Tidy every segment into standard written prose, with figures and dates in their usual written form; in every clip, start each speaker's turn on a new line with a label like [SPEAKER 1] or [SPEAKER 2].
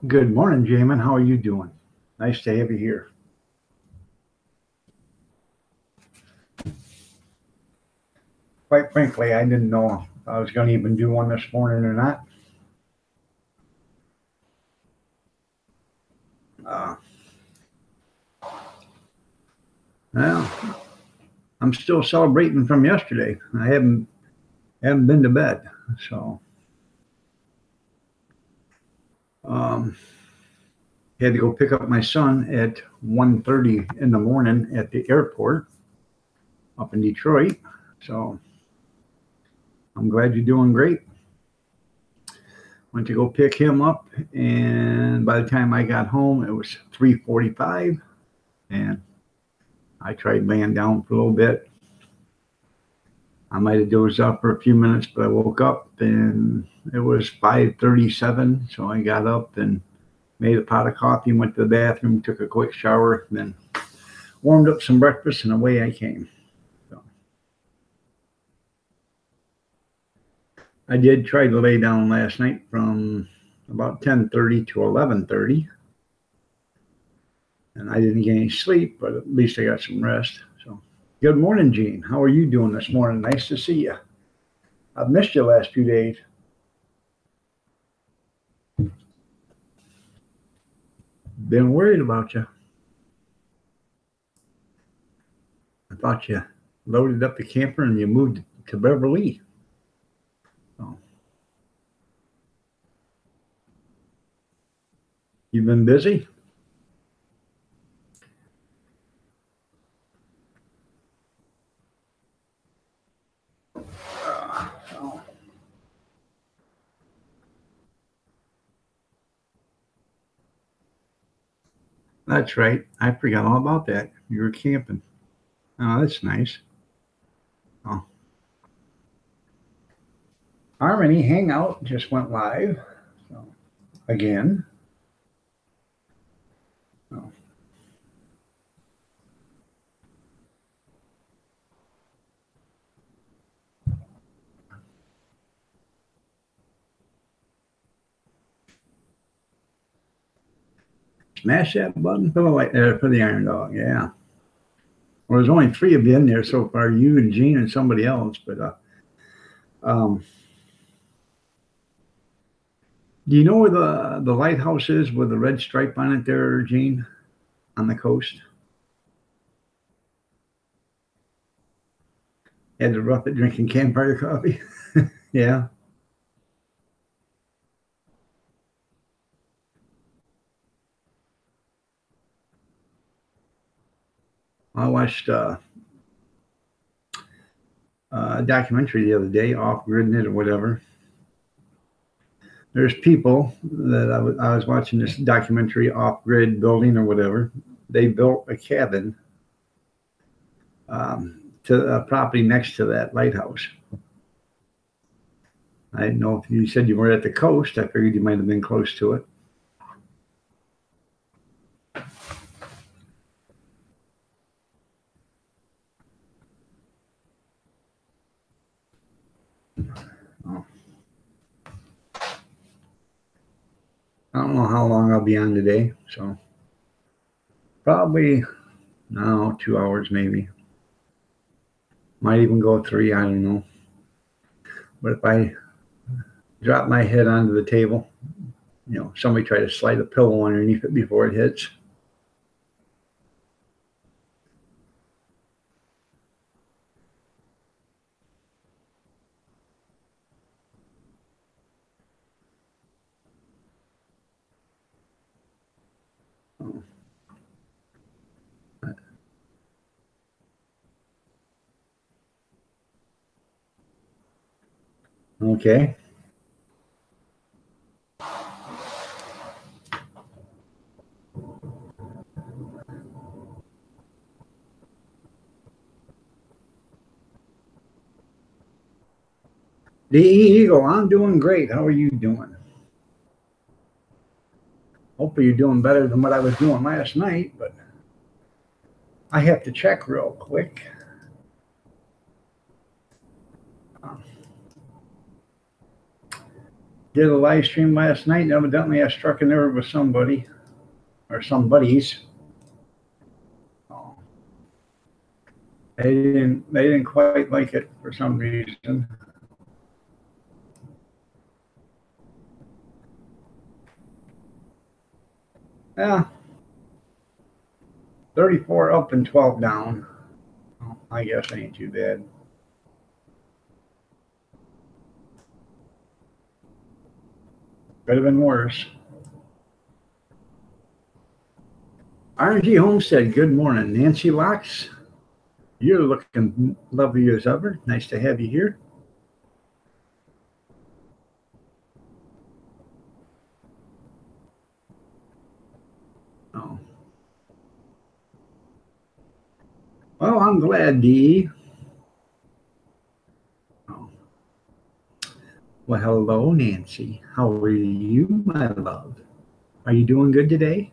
[SPEAKER 1] Good morning, Jamin. How are you doing? Nice to have you here. Quite frankly, I didn't know if I was going to even do one this morning or not. Uh, well, I'm still celebrating from yesterday. I haven't been to bed, so um, had to go pick up my son at 1:30 in the morning at the airport up in Detroit. So I'm glad you're doing great. Went to go pick him up, and by the time I got home, it was 3:45, and I tried laying down for a little bit. I might have dozed off for a few minutes, but I woke up and it was 5:37. So I got up and made a pot of coffee, went to the bathroom, took a quick shower, then warmed up some breakfast, and away I came. So I did try to lay down last night from about 10:30 to 11:30, and I didn't get any sleep, but at least I got some rest. So good morning, Gene. How are you doing this morning? Nice to see you. I've missed you the last few days. Been worried about you. I thought you loaded up the camper and you moved to Beverly. Oh, you've been busy? Oh, that's right. I forgot all about that. You were camping. Oh, that's nice. Oh, Harmony Hangout just went live. So, again. Oh, smash that button for the light for the Iron Dog. Yeah. Well, there's only three of you in there so far. You and Gene and somebody else. But um, do you know where the lighthouse is with the red stripe on it there, Gene, on the coast? Had to rough it drinking campfire coffee. Yeah. I watched a documentary the other day, off grid it or whatever. There's people that I was watching this documentary, off grid building or whatever. They built a cabin to a property next to that lighthouse. I didn't know if you said you were at the coast. I figured you might have been close to it. Oh, I don't know how long I'll be on today, so probably no 2 hours maybe. Might even go three. I don't know. But if I drop my head onto the table, somebody try to slide a pillow underneath it before it hits. Oh, okay. The Eagle, I'm doing great. How are you doing? Hopefully, you're doing better than what I was doing last night, but I have to check real quick. did a live stream last night, and evidently I struck a nerve with somebody or somebody's. They didn't quite like it for some reason. Yeah, 34 up and 12 down. Well, I guess ain't too bad. Could have been worse. RG Homestead, good morning. Nancy Locks, you're looking lovely as ever. Nice to have you here. Oh. Well, I'm glad, Dee. Oh. Well, hello, Nancy. How are you, my love? Are you doing good today?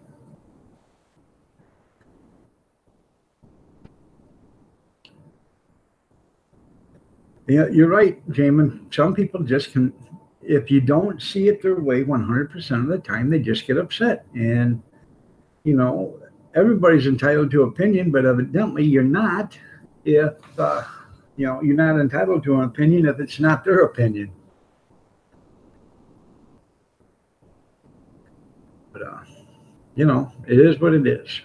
[SPEAKER 1] Yeah, you're right, Jamin. Some people just can, if you don't see it their way 100% of the time, they just get upset. And, you know, everybody's entitled to opinion, but evidently you're not if, you're not entitled to an opinion if it's not their opinion. But, it is what it is.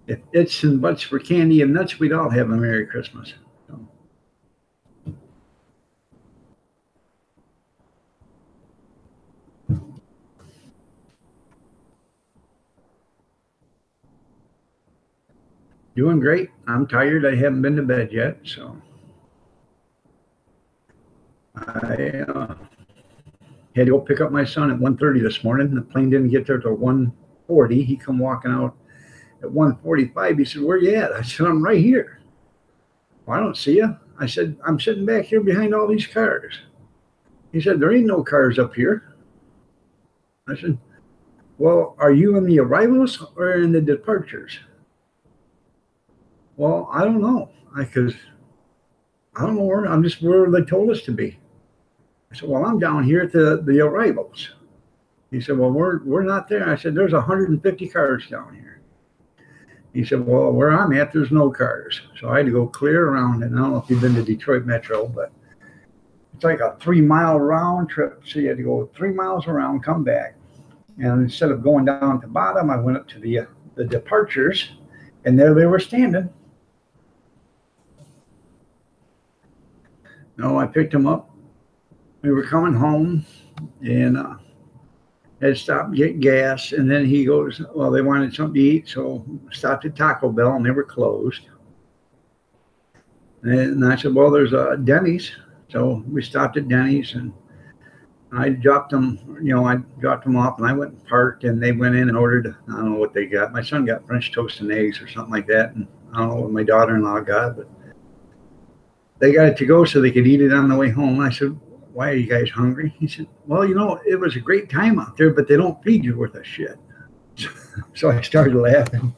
[SPEAKER 1] If it's and buts for candy and nuts, we'd all have a Merry Christmas. So. Doing great. I'm tired. I haven't been to bed yet, so I had to go pick up my son at 1:30 this morning. The plane didn't get there till 1:40. He come walking out at 1:45. He said, "Where you at?" I said, "I'm right here." "Well, I don't see you." I said, "I'm sitting back here behind all these cars." He said, "There ain't no cars up here." I said, "Well, are you in the arrivals or in the departures?" "Well, I don't know. Because I don't know where, I'm just where they told us to be." I said, "Well, I'm down here at the arrivals." He said, "Well, we're not there." I said, "There's 150 cars down here." He said, "Well, where I'm at, there's no cars." So I had to go clear around. And I don't know if you've been to Detroit Metro, but it's like a 3 mile round trip. So you had to go 3 miles around, come back. And instead of going down to the bottom, I went up to the departures, and there they were standing. No, I picked them up. We were coming home, and had stopped and get gas. And then he goes, well, they wanted something to eat, so stopped at Taco Bell, and they were closed. And I said, well, there's a Denny's. So we stopped at Denny's, and I dropped them, off, and I went and parked, and they went in and ordered, I don't know what they got. My son got French toast and eggs or something like that. And I don't know what my daughter-in-law got, but they got it to go so they could eat it on the way home. I said, why are you guys hungry? He said, well, it was a great time out there, but they don't feed you worth a shit. So I started laughing.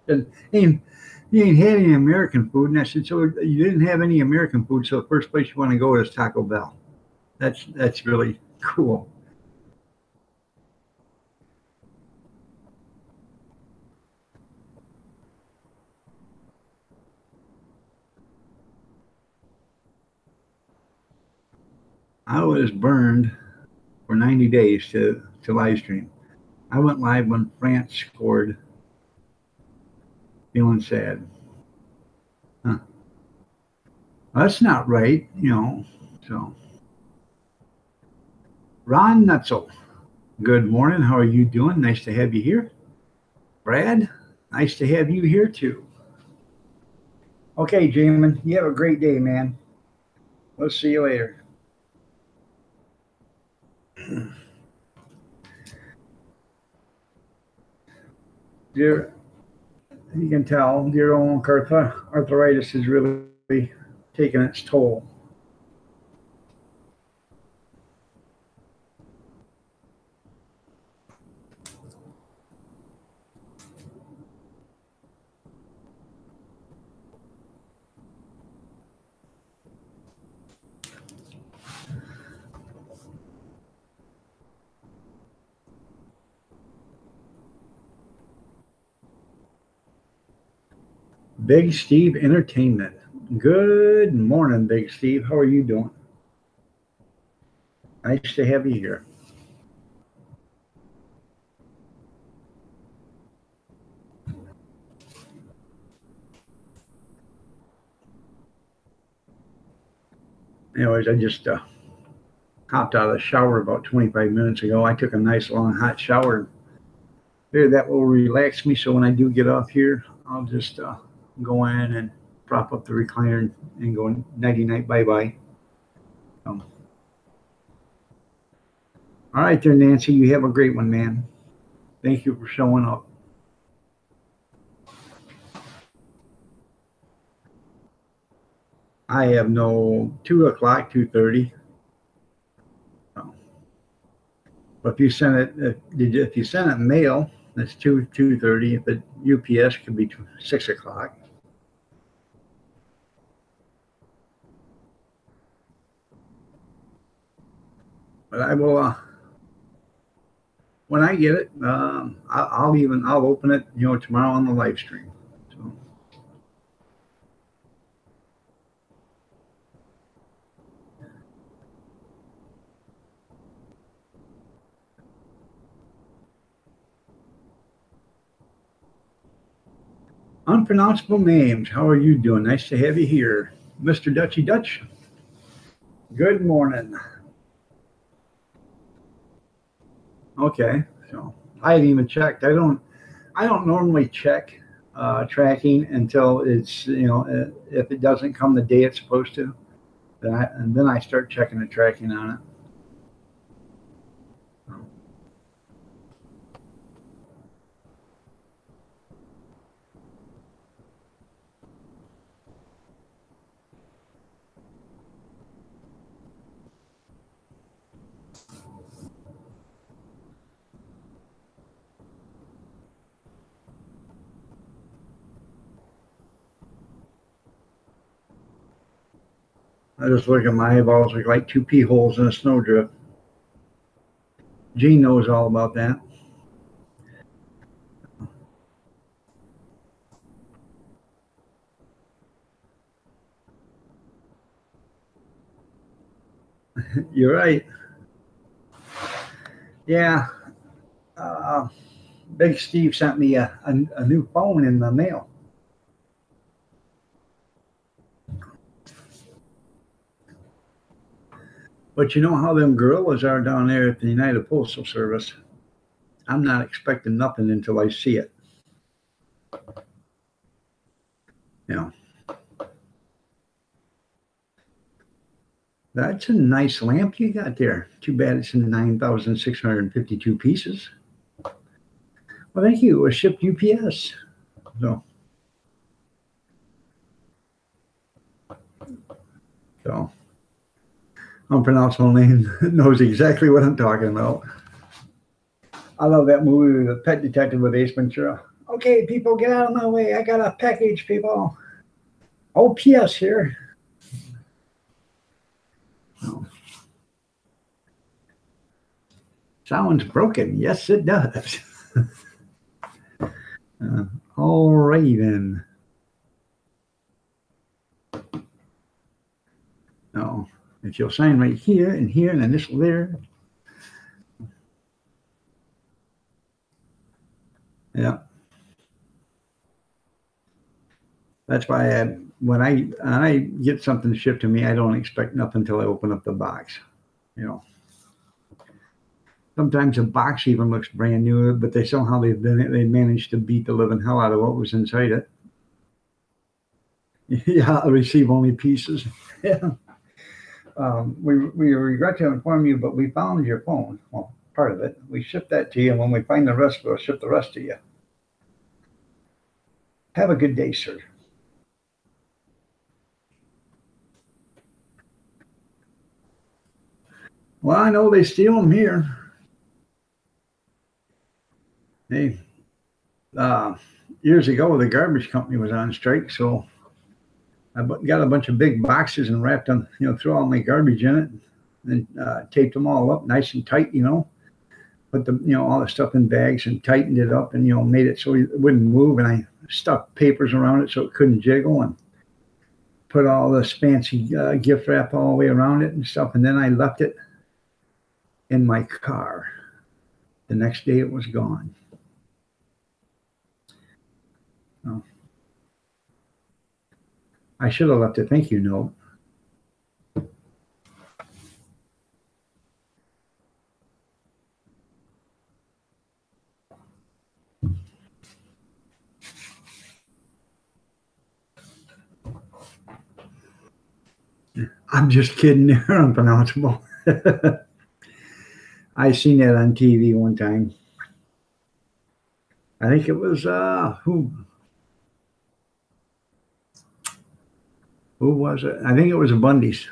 [SPEAKER 1] And you ain't had any American food. And I said, so you didn't have any American food, so the first place you want to go is Taco Bell. That's really cool. I was burned for 90 days to live stream. I went live when France scored, feeling sad. Huh. Well, that's not right, so. Ron Nutzel, good morning. How are you doing? Nice to have you here. Brad, nice to have you here too. Okay, Jamin, you have a great day, man. We'll see you later. Dear, you can tell, dear old arthritis is really taking its toll. Big Steve Entertainment. Good morning, Big Steve. How are you doing? Nice to have you here. Anyways, I just hopped out of the shower about 25 minutes ago. I took a nice long hot shower. There, that will relax me. So when I do get off here, I'll just go in and prop up the recliner and go nighty night, bye bye. All right, there, Nancy. You have a great one, man. Thank you for showing up. I have no 2 o'clock, 2:30. But if you send it mail, that's 2:30. If it UPS could be 6 o'clock. But I will when I get it, I'll open it, tomorrow on the live stream. So. Unpronounceable names. How are you doing? Nice to have you here, Mr. Dutchy Dutch. Good morning. Okay, so I haven't even checked. I don't normally check tracking until it's if it doesn't come the day it's supposed to, then I start checking the tracking on it. I just look at my eyeballs like two pea holes in a snowdrift. Gene knows all about that. You're right. Yeah. Big Steve sent me a new phone in the mail. But you know how them gorillas are down there at the United Postal Service. I'm not expecting nothing until I see it. That's a nice lamp you got there. Too bad it's in 9,652 pieces. Well, thank you. It was shipped UPS. So unpronounceable name knows exactly what I'm talking about. I love that movie, The Pet Detective with Ace Ventura. Okay, people, get out of my way. I got a package, people. OPS here. Oh. Sounds broken. Yes, it does. All right, then. No, if you'll sign right here and here and initial there. Yeah. That's why when I get something shipped to me, I don't expect nothing until I open up the box. Sometimes the box even looks brand new, but they managed to beat the living hell out of what was inside it. Yeah, I'll receive only pieces. Yeah. We regret to inform you, but we found your phone. Well, part of it. We shipped that to you, and when we find the rest, we'll ship the rest to you. Have a good day, sir. Well, I know they steal them here. Hey, years ago, the garbage company was on strike, so I got a bunch of big boxes and wrapped them, threw all my garbage in it, and taped them all up nice and tight, put the, all the stuff in bags and tightened it up and, made it so it wouldn't move. And stuck papers around it so it couldn't jiggle, and put all this fancy gift wrap all the way around it and stuff. And then I left it in my car. The next day it was gone. Oh. I should have left a thank you note. I'm just kidding. They're unpronounceable. I seen that on TV one time. I think it was who was it? I think it was a Bundy's.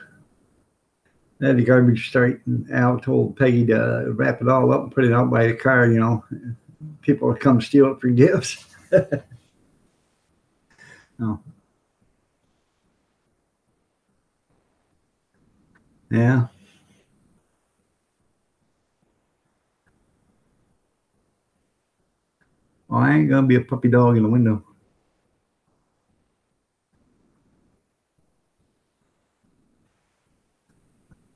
[SPEAKER 1] They had the garbage straight, and Al told Peggy to wrap it all up and put it out by the car. You know, people would come steal it for gifts. Oh. Yeah. Well, I ain't gonna be a puppy dog in the window.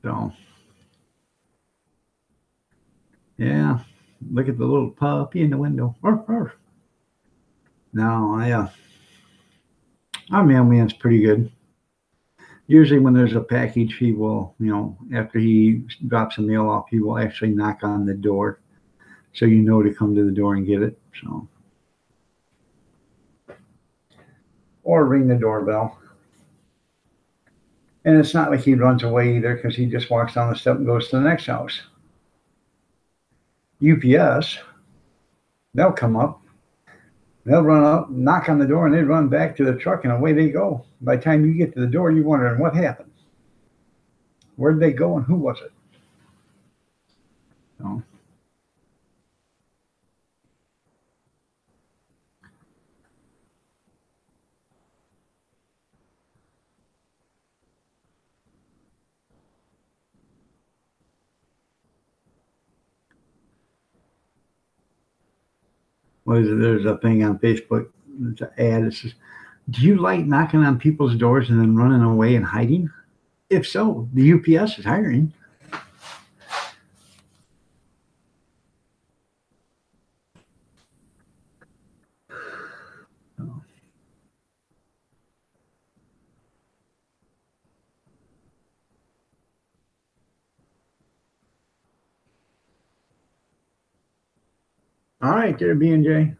[SPEAKER 1] So, yeah, look at the little puppy in the window. Arf, arf. No, our mailman's pretty good. Usually when there's a package, he will, you know, after he drops the mail off, he will actually knock on the door so you know to come to the door and get it. So, or ring the doorbell. And it's not like he runs away either, because he just walks down the step and goes to the next house. UPS, they'll come up, they'll run up, knock on the door, and they run back to the truck, and away they go. By the time you get to the door, you're wondering what happened. Where'd they go, and who was it? So, what is it? There's a thing on Facebook, it's an ad that says, do you like knocking on people's doors and then running away and hiding? If so, the UPS is hiring. So, all right, there, B&J.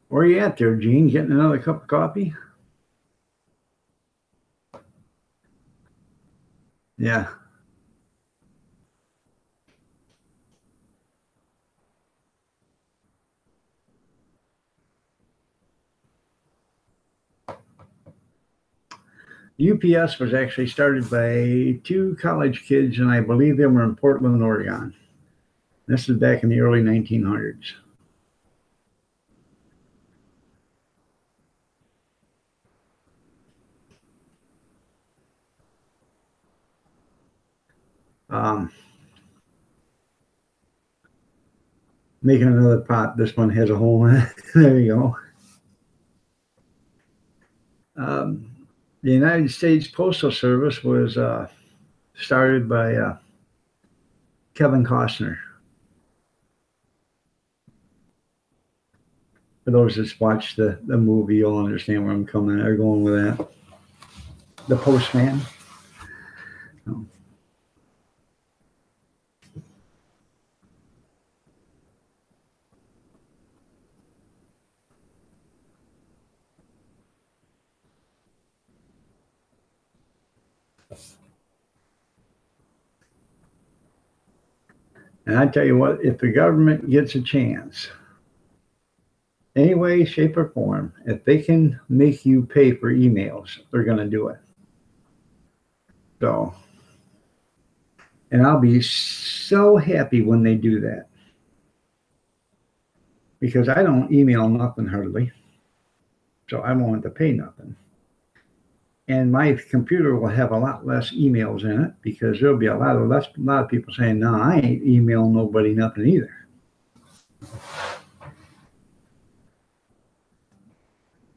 [SPEAKER 1] Where you at there, Gene? Getting another cup of coffee? Yeah. UPS was actually started by two college kids, and I believe they were in Portland, Oregon. This is back in the early 1900s. Making another pot. This one has a hole in it. There you go. The United States Postal Service was started by Kevin Costner. For those that watch the movie, you'll understand where I'm going with that. The Postman. So, and I tell you what, if the government gets a chance, any way, shape, or form, if they can make you pay for emails, they're going to do it. So, and I'll be so happy when they do that, because I don't email nothing hardly, so I won't have to pay nothing. and my computer will have a lot less emails in it because there'll be a lot of people saying, "No, I ain't emailing nobody nothing either."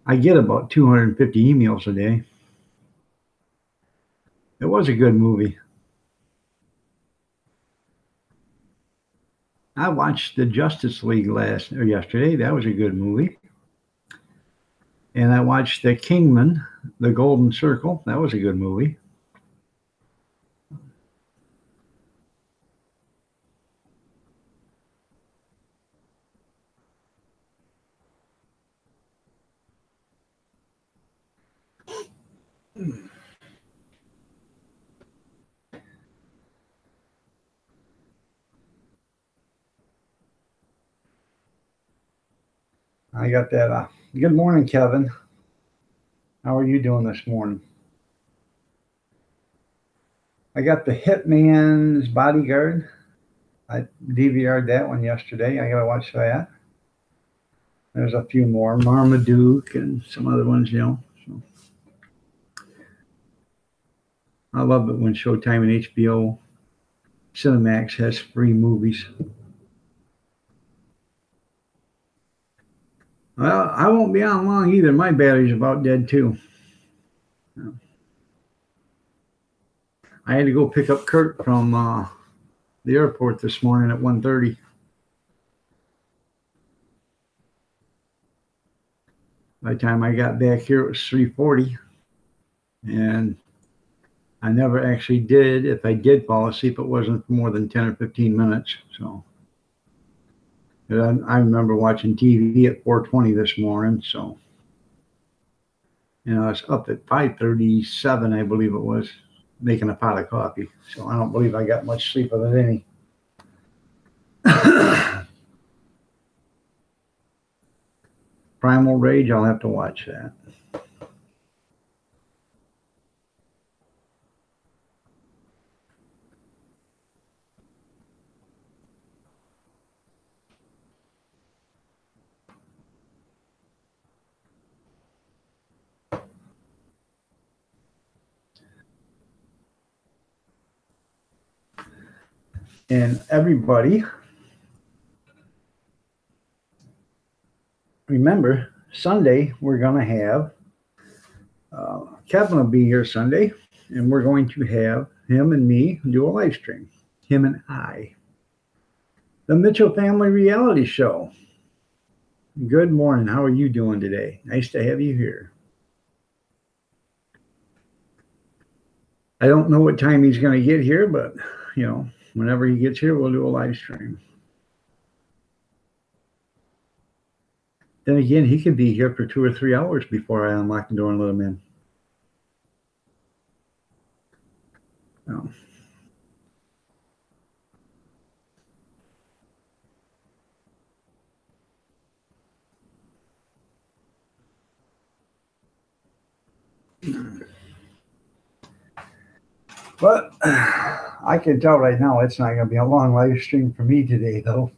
[SPEAKER 1] I get about 250 emails a day. It was a good movie. I watched the Justice League yesterday. That was a good movie. And I watched The Kingman, The Golden Circle. That was a good movie. I got that. Good morning, Kevin. How are you doing this morning? I got The Hitman's Bodyguard. I DVR'd that one yesterday. I got to watch that. There's a few more, Marmaduke and some other ones, So I love it when Showtime and HBO Cinemax has free movies. Well, I won't be on long either. My battery's about dead too. I had to go pick up Kurt from the airport this morning at 1:30. By the time I got back here, it was 3:40, and I never actually did. If I did fall asleep, it wasn't for more than 10 or 15 minutes. So I remember watching TV at 4:20 this morning. So I was up at 5:37, I believe it was, making a pot of coffee. So I don't believe I got much sleep of it any. Primal Rage, I'll have to watch that. And everybody, remember, Sunday we're going to have Kevin will be here Sunday, and we're going to have him and me do a live stream. Him and I. The Mitchell Family Reality Show. Good morning. How are you doing today? Nice to have you here. I don't know what time he's going to get here, but, whenever he gets here, we'll do a live stream. Then again, he could be here for 2 or 3 hours before I unlock the door and let him in. No. But I can tell right now it's not going to be a long live stream for me today, though.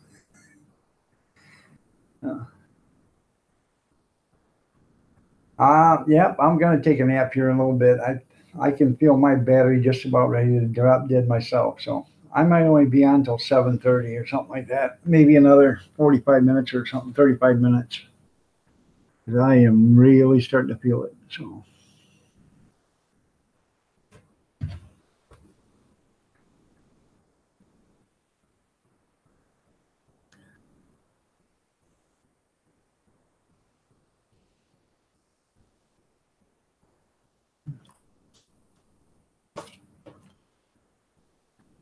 [SPEAKER 1] Yep, I'm going to take a nap here in a little bit. I can feel my battery just about ready to drop dead myself. So I might only be on until 7:30 or something like that. Maybe another 45 minutes or something, 35 minutes. Because I am really starting to feel it. So.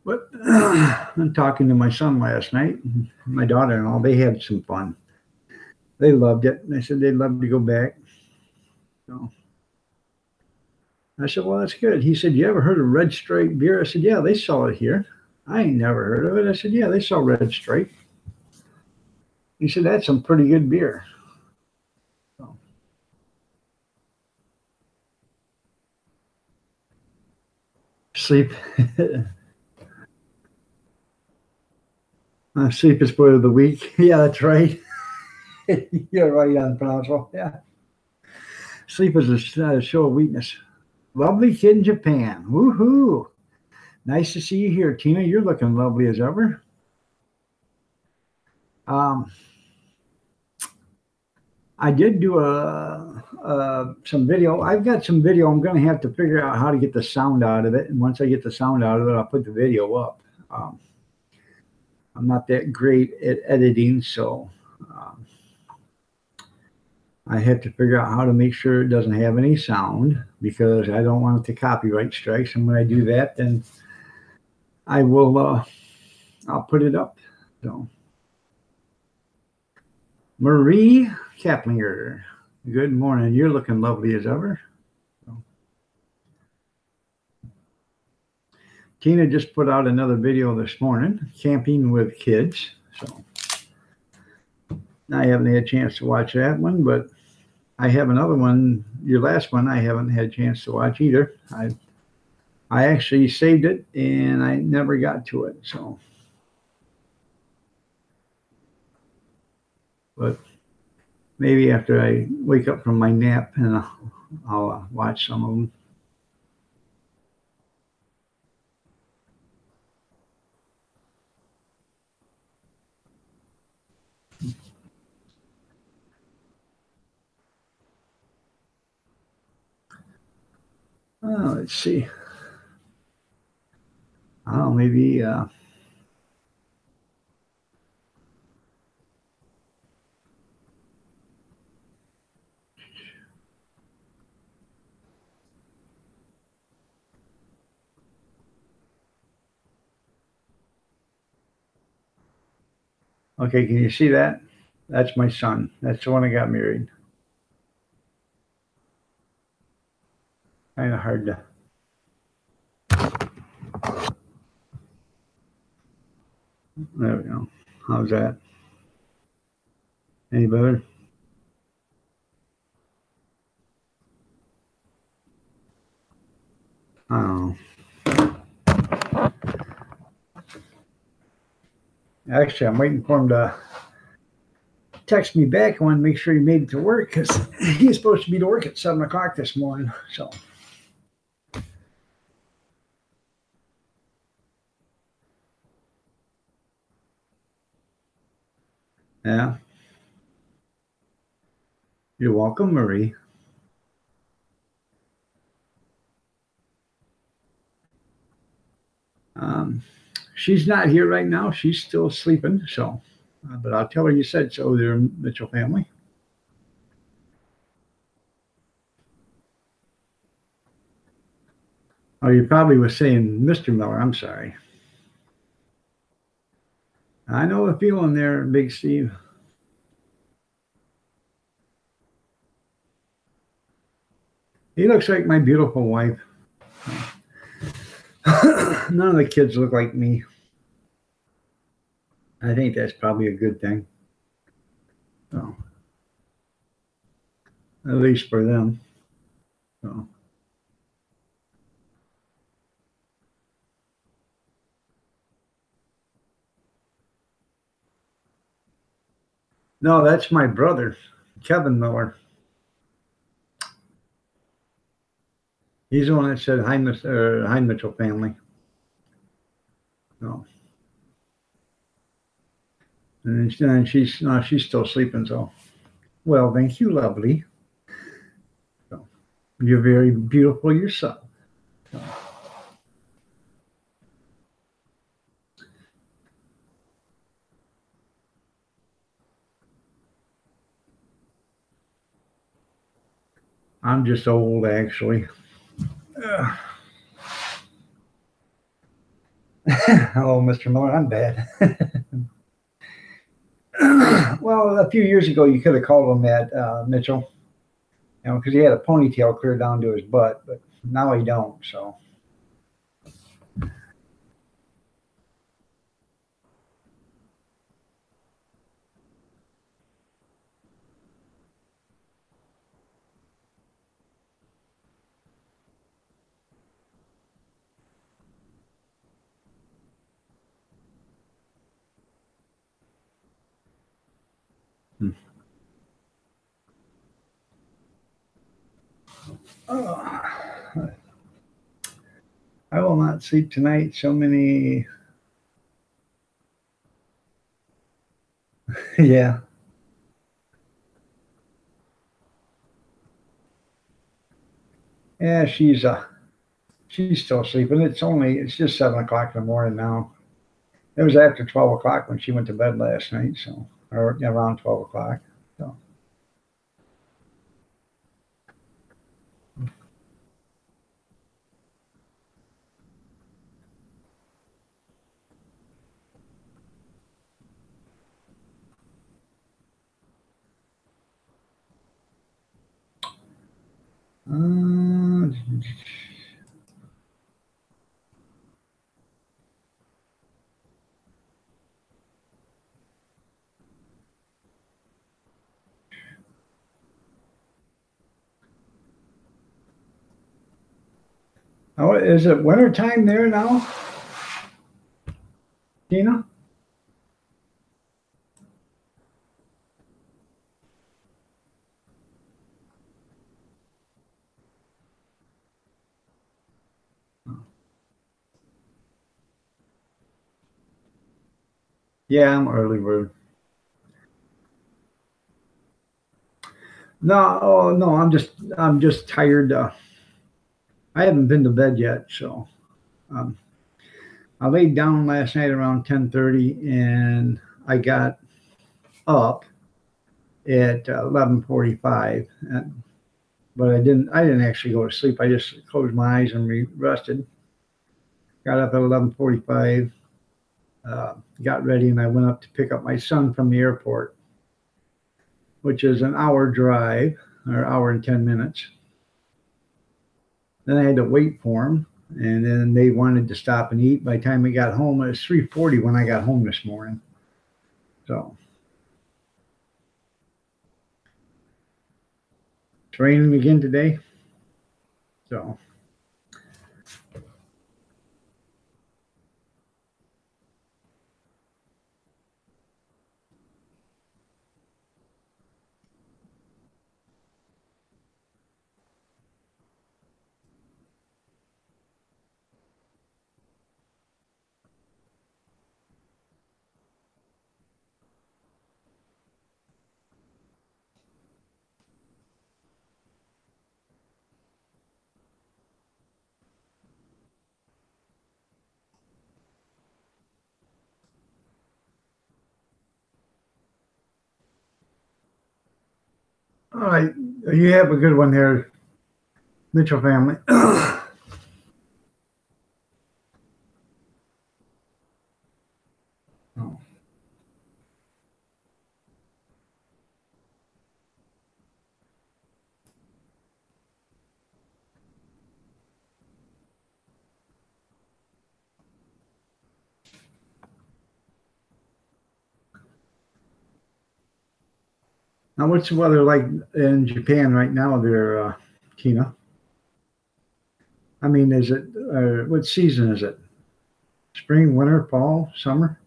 [SPEAKER 1] But I'm talking to my son last night, my daughter-in-law, they had some fun. They loved it. They said they'd love to go back. So I said, well, that's good. He said, you ever heard of Red Stripe beer? I said, yeah, they sell it here. I ain't never heard of it. I said, yeah, they sell Red Stripe. He said, that's some pretty good beer. So. Sleep. Sleep is part of the week. Yeah, that's right. You're right on, Pronto. Yeah. Sleep is a show of weakness. Lovely kid in Japan. Woohoo! Nice to see you here, Tina. You're looking lovely as ever. Um, I did do some video. I've got some video. I'm going to have to figure out how to get the sound out of it. And once I get the sound out of it, I'll put the video up. Um, I'm not that great at editing, so um, I have to figure out how to make sure it doesn't have any sound because I don't want it to copyright strikes. And when I do that, then I will I'll put it up. So Marie Kaplinger, good morning. You're looking lovely as ever. So, Tina just put out another video this morning, camping with kids. So I haven't had a chance to watch that one, but I have another one. Your last one, I haven't had a chance to watch either. I actually saved it and I never got to it. So, but maybe after I wake up from my nap and I'll watch some of them. Let's see. Oh, maybe. Okay, can you see that? That's my son. That's the one that got married. Kind of hard to. There we go. How's that? Any better? Oh. Actually, I'm waiting for him to text me back. I want to make sure he made it to work because he's supposed to be to work at 7 o'clock this morning. So, yeah. You're welcome, Marie. Um, she's not here right now. She's still sleeping. So, but I'll tell her you said so there, Mitchell family. Oh, you probably was saying Mr. Miller. I'm sorry. I know the feeling there, Big Steve. He looks like my beautiful wife. None of the kids look like me. I think that's probably a good thing. So, at least for them. So. No, that's my brother, Kevin Miller. He's the one that said hi, Mitchell family. So, and she's no, she's still sleeping. So, well, thank you, lovely. So, you're very beautiful yourself. So, I'm just old, actually. Hello, Mr. Miller. I'm bad. Well, a few years ago, you could have called him that, Mitchell. You know, because he had a ponytail clear down to his butt, but now he don't. So, hmm. Oh. I will not sleep tonight. So many. Yeah. Yeah, she's still sleeping. It's just 7 o'clock in the morning now. It was after 12 o'clock when she went to bed last night, so or around 12 o'clock. So uh, oh, is it winter time there now, Tina? Yeah, I'm early bird. No, oh no, I'm just tired. I haven't been to bed yet, so um, I laid down last night around 10:30, and I got up at 11:45. But I didn't actually go to sleep. I just closed my eyes and rested. Got up at 11:45, got ready, and I went up to pick up my son from the airport, which is an hour drive or hour and 10 minutes. Then I had to wait for him, and then they wanted to stop and eat. By the time we got home, it was 3:40 when I got home this morning. So it's raining again today. So all right, you have a good one there, Mitchell family. Oh. Now, what's the weather like in Japan right now there, Tina? I mean, what season is it? Spring, winter, fall, summer?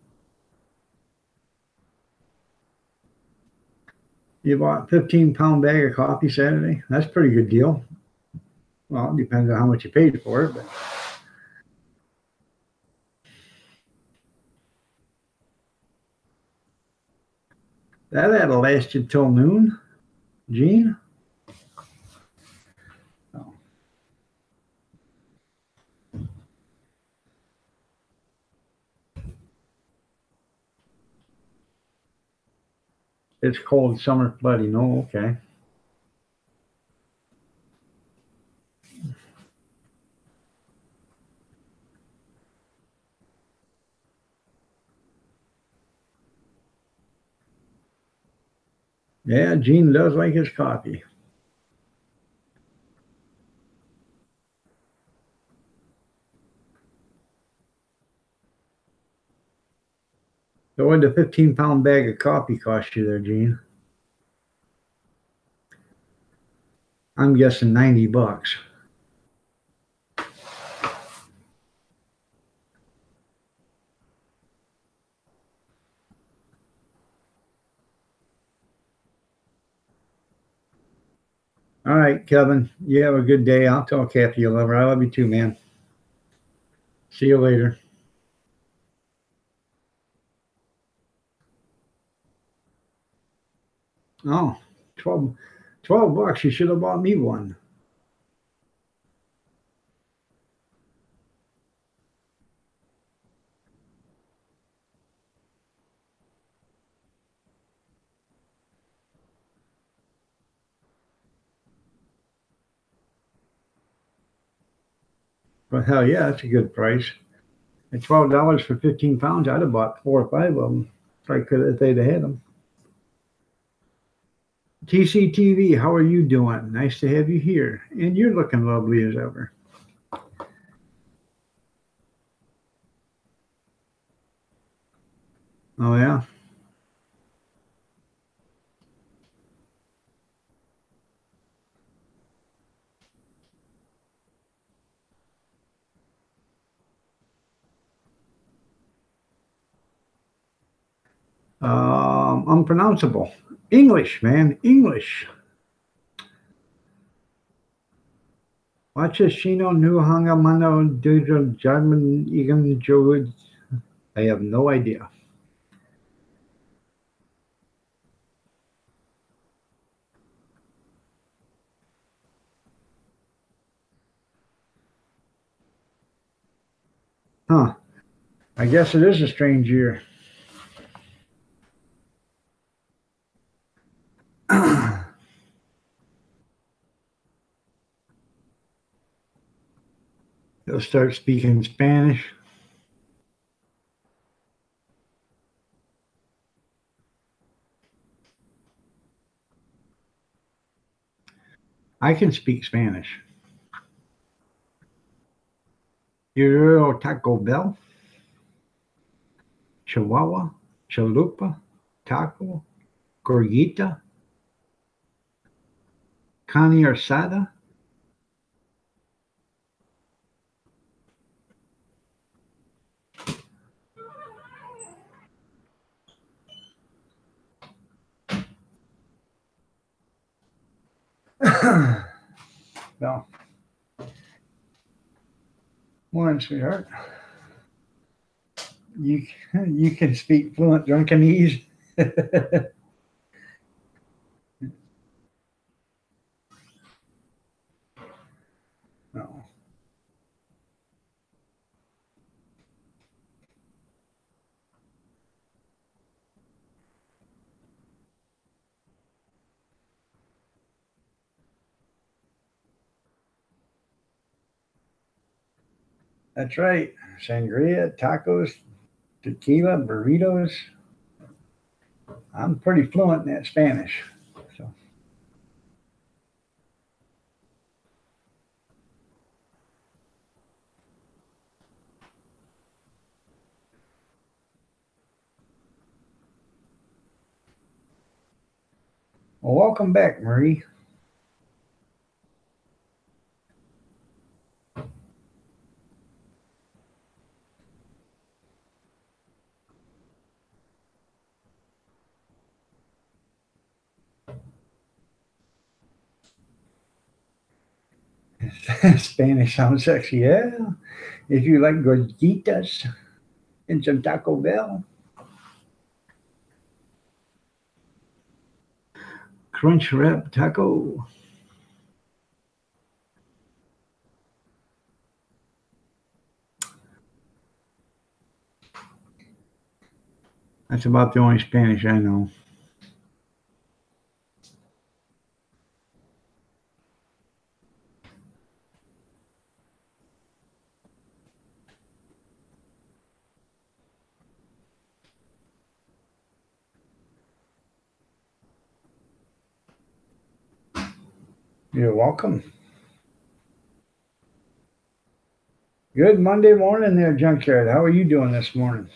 [SPEAKER 1] You bought 15-pound bag of coffee Saturday? That's a pretty good deal. Well, it depends on how much you paid for it, but that'll last you till noon, Gene. Oh, it's cold summer flooding. Oh, okay. Yeah, Gene does like his coffee. So what did a 15-pound bag of coffee cost you there, Gene? I'm guessing $90. All right, Kevin. You have a good day. I'll talk after you, lover. I love you too, man. See you later. Oh, 12 bucks. You should have bought me one. But hell yeah, that's a good price. At $12 for 15 pounds, I'd have bought 4 or 5 of them if I could, if they'd have had them. TCTV, how are you doing? Nice to have you here. And you're looking lovely as ever. Oh, yeah. Unpronounceable. English, man. English. Wachashino Nuhangamano Dujo Jarman Egan Joe. I have no idea. Huh. I guess it is a strange year. He'll start speaking Spanish. I can speak Spanish. Euro Taco Bell, Chihuahua, Chalupa, Taco, Gorgita, Carne Asada. No, morning, sweetheart. You you can speak fluent drunkenese. No, that's right. Sangria, tacos, tequila, burritos. I'm pretty fluent in that Spanish. So, well, welcome back, Marie. Spanish sounds sexy. Yeah. If you like gorditas and some Taco Bell, crunch wrap taco. That's about the only Spanish I know. You're welcome. Good Monday morning there, Junkyard. How are you doing this morning?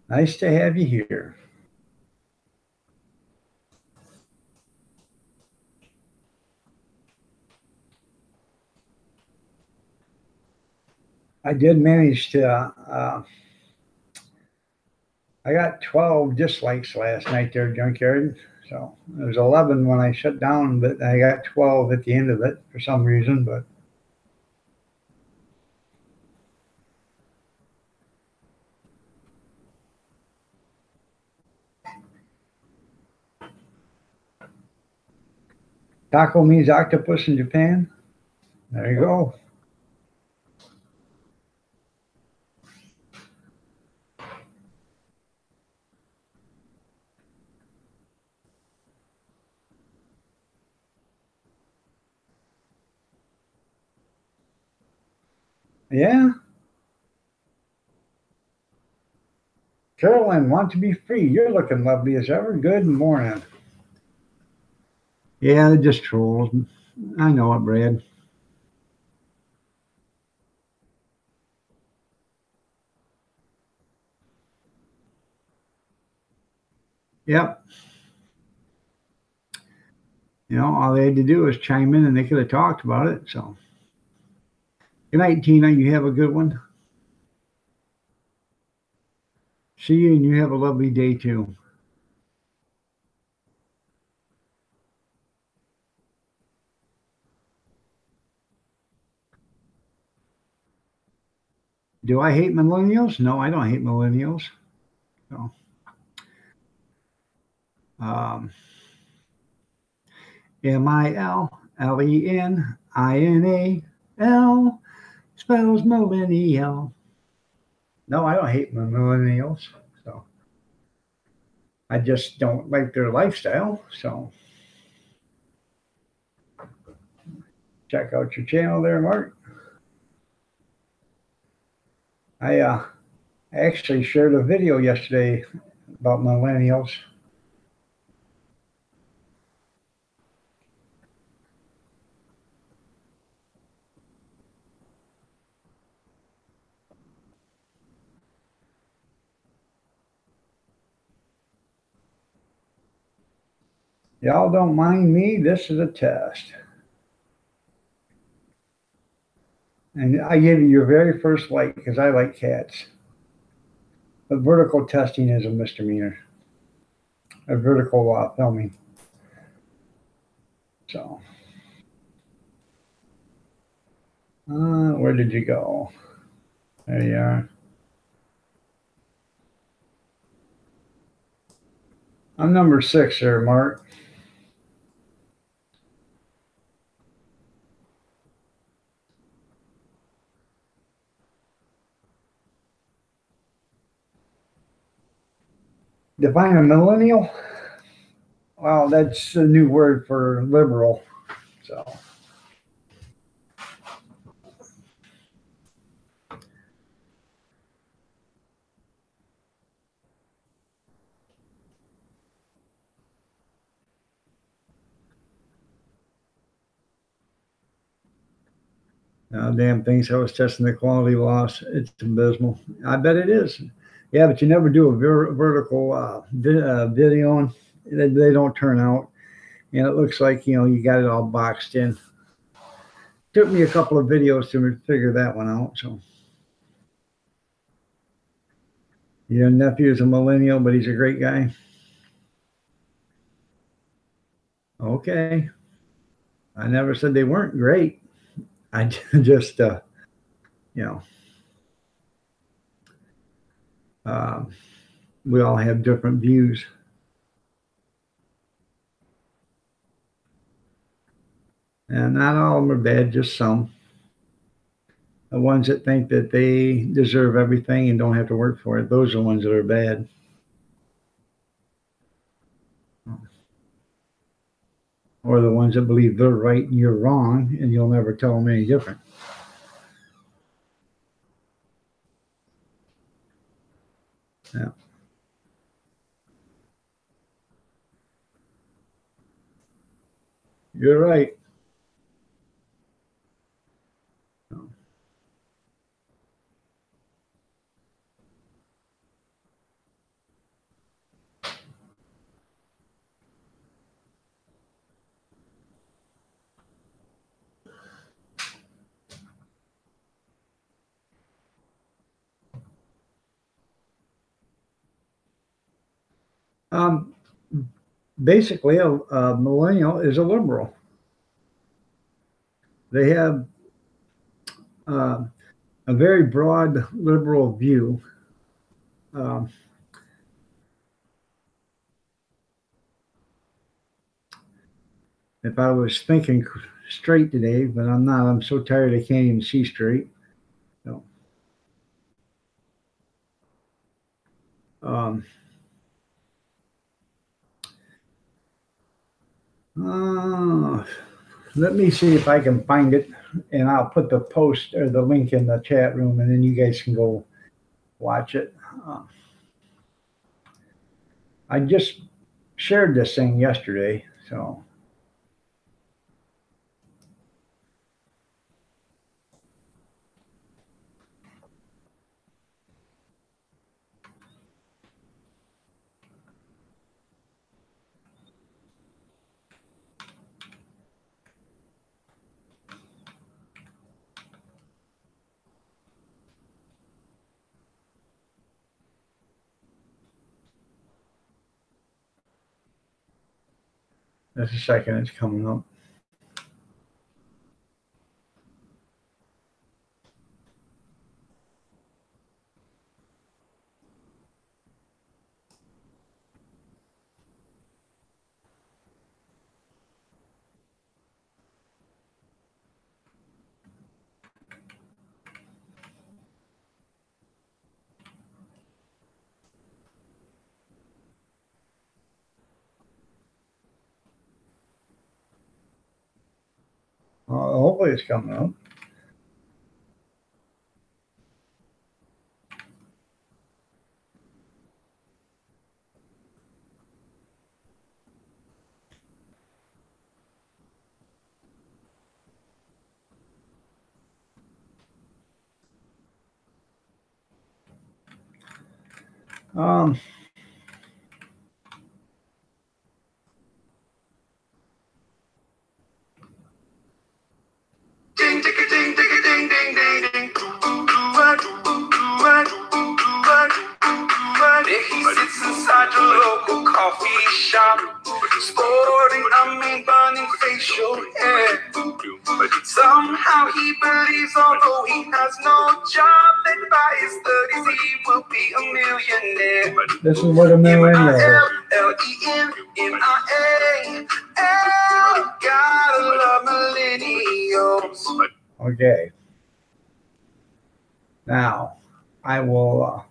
[SPEAKER 1] Nice to have you here. I did manage to, I got 12 dislikes last night there, Junkyard. So it was 11 when I shut down, but I got 12 at the end of it for some reason. But Taco means octopus in Japan. There you go. Yeah. Carolyn, want to be free. You're looking lovely as ever. Good morning. Yeah, they're just trolls. I know it, Brad. Yep. All they had to do was chime in and they could have talked about it. So, good night, Tina. You have a good one. See you, and you have a lovely day too. Do I hate millennials? No, I don't hate millennials. So, um, MILLENIAL spells millennial. No, I don't hate my millennials. So, I just don't like their lifestyle. So, check out your channel there, Mark. I actually shared a video yesterday about millennials. Y'all don't mind me. This is a test. And I give you your very first like because I like cats. But vertical testing is a misdemeanor. A vertical filming. So, where did you go? There you are. I'm number 6 there, Mark. Define a millennial? Well, that's a new word for liberal. So, damn things. I was testing the quality loss. It's abysmal. I bet it is. Yeah, but you never do a vertical video, and they don't turn out. And it looks like you got it all boxed in. Took me a couple of videos to figure that one out. So your nephew is a millennial, but he's a great guy. Okay, I never said they weren't great. I just you know um, we all have different views, and not all of them are bad. Just some. The ones that think that they deserve everything and don't have to work for it, those are the ones that are bad. Or the ones that believe they're right and you're wrong, and you'll never tell them any different. Yeah. You're right. Um, Basically, a millennial is a liberal. They have uh, a very broad liberal view. Um, if I was thinking straight today, but I'm not. I'm so tired I can't even see straight. So, um, uh, let me see if I can find it, and I'll put the post or the link in the chat room, and then you guys can go watch it. I just shared this thing yesterday, so. Just a second, it's coming up. Hopefully it's coming up. Um,
[SPEAKER 2] Ding, ding, ding, ding, ding, ding, ding, ding. There he sits inside the local coffee shop, sporting burning facial hair. Somehow he believes, although he has no job, that by his 30s he will be a millionaire.
[SPEAKER 1] This is what a millionaire is.
[SPEAKER 2] M-I-L-L-E-N-N-I-A-L, gotta love millennials.
[SPEAKER 1] Okay. Now, I will,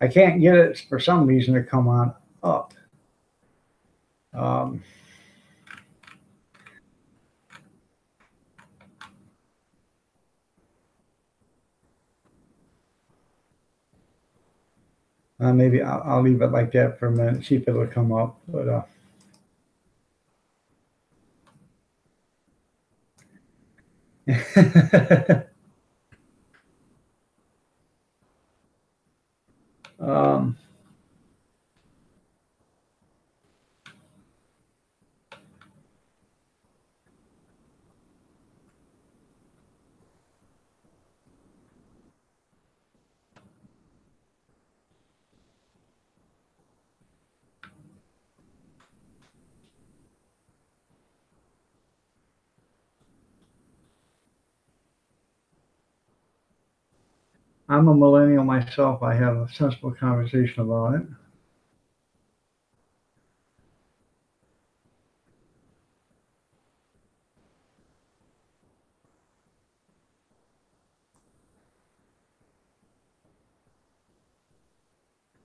[SPEAKER 1] I can't get it for some reason to come on up. Maybe I'll leave it like that for a minute, see if it'll come up. But I'm a millennial myself. I have a sensible conversation about it.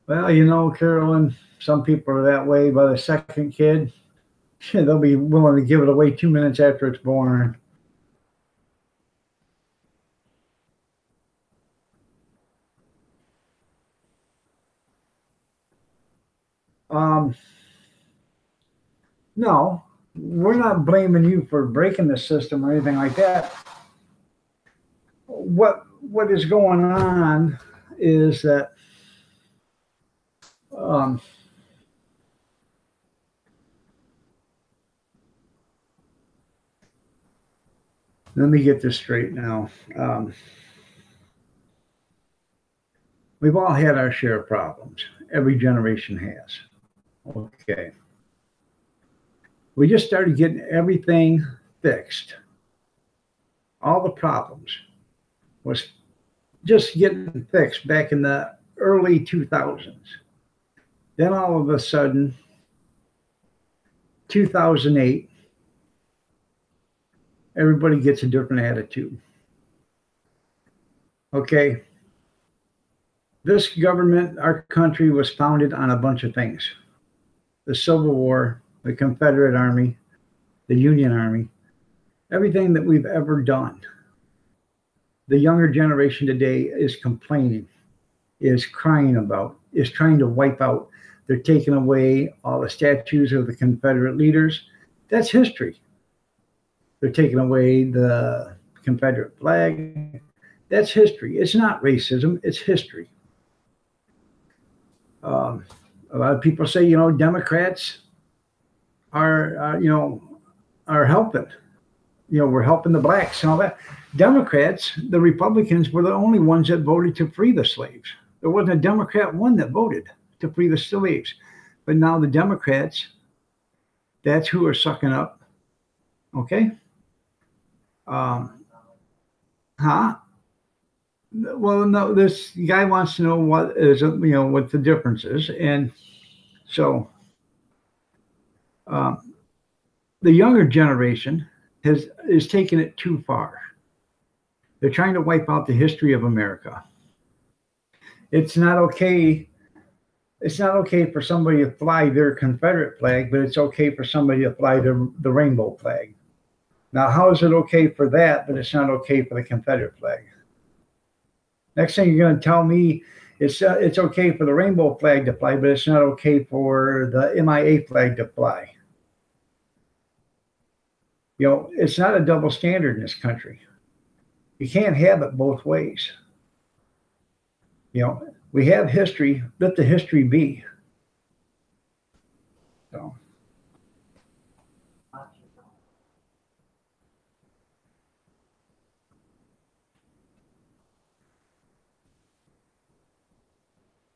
[SPEAKER 1] Well, you know, Carolyn, some people are that way by the second kid. They'll be willing to give it away 2 minutes after it's born. No, we're not blaming you for breaking the system or anything like that. What is going on is that let me get this straight now. We've all had our share of problems. Every generation has. Okay. We just started getting everything fixed. All the problems was just getting fixed back in the early 2000s. Then all of a sudden, 2008, Everybody gets a different attitude. Okay. This government, our country, was founded on a bunch of things: the Civil War, the Confederate Army, the Union Army, everything that we've ever done. The younger generation today is complaining, is crying about, is trying to wipe out. They're taking away all the statues of the Confederate leaders. That's history. They're taking away the Confederate flag. That's history. It's not racism, it's history. Um, a lot of people say, Democrats are helping. We're helping the blacks and all that. Democrats, the Republicans, were the only ones that voted to free the slaves. There wasn't a Democrat one that voted to free the slaves. But now the Democrats, that's who are sucking up. Okay? Huh? Well, no, this guy wants to know what the difference is. And so the younger generation is taking it too far. They're trying to wipe out the history of America. It's not okay. It's not okay for somebody to fly their Confederate flag, but it's okay for somebody to fly the rainbow flag. Now, how is it okay for that, but it's not okay for the Confederate flag? Next thing you're going to tell me it's okay for the rainbow flag to fly, but it's not okay for the MIA flag to fly. It's not a double standard in this country. You can't have it both ways. We have history. Let the history be. So.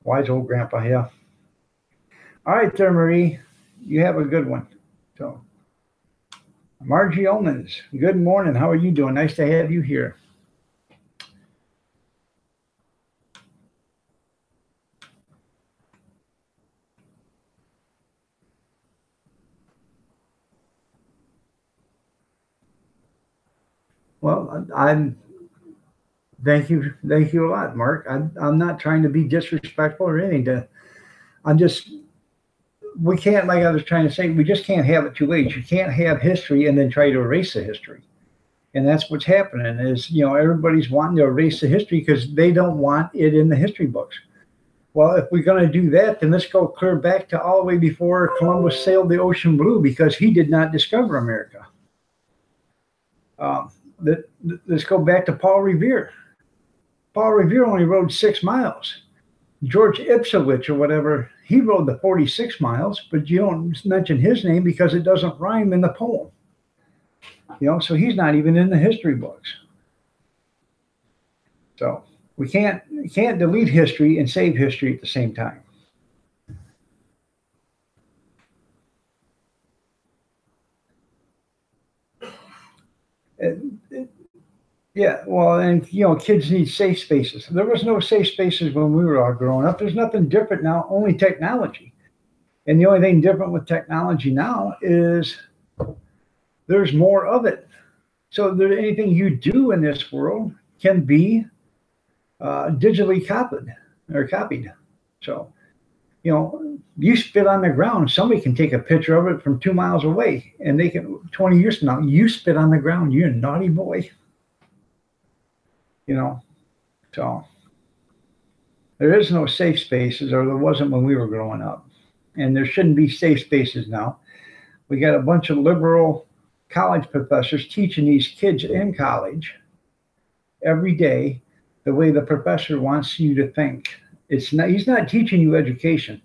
[SPEAKER 1] Wise old grandpa, yeah. All right, there, Marie. You have a good one. So, Margie Omens, good morning. How are you doing? Nice to have you here. Well, thank you a lot, Mark. I'm not trying to be disrespectful or anything. We can't, like I was trying to say, we just can't have it two ways. You can't have history and then try to erase the history. And that's what's happening is, everybody's wanting to erase the history because they don't want it in the history books. Well, if we're going to do that, then let's go clear back to all the way before Columbus sailed the ocean blue, because he did not discover America. Let's go back to Paul Revere. Paul Revere only rode 6 miles. George Ipswich or whatever, he rode the 46 miles, but you don't mention his name because it doesn't rhyme in the poem. So he's not even in the history books. So we can't delete history and save history at the same time. Yeah, well, and kids need safe spaces. There was no safe spaces when we were all growing up. There's nothing different now, only technology. And the only thing different with technology now is there's more of it. So anything you do in this world can be digitally copied. So, you spit on the ground, somebody can take a picture of it from 2 miles away, and they can 20 years from now, you spit on the ground, you're a naughty boy. So there is no safe spaces, or there wasn't when we were growing up. And there shouldn't be safe spaces now. We got a bunch of liberal college professors teaching these kids in college every day the way the professor wants you to think. He's not teaching you education.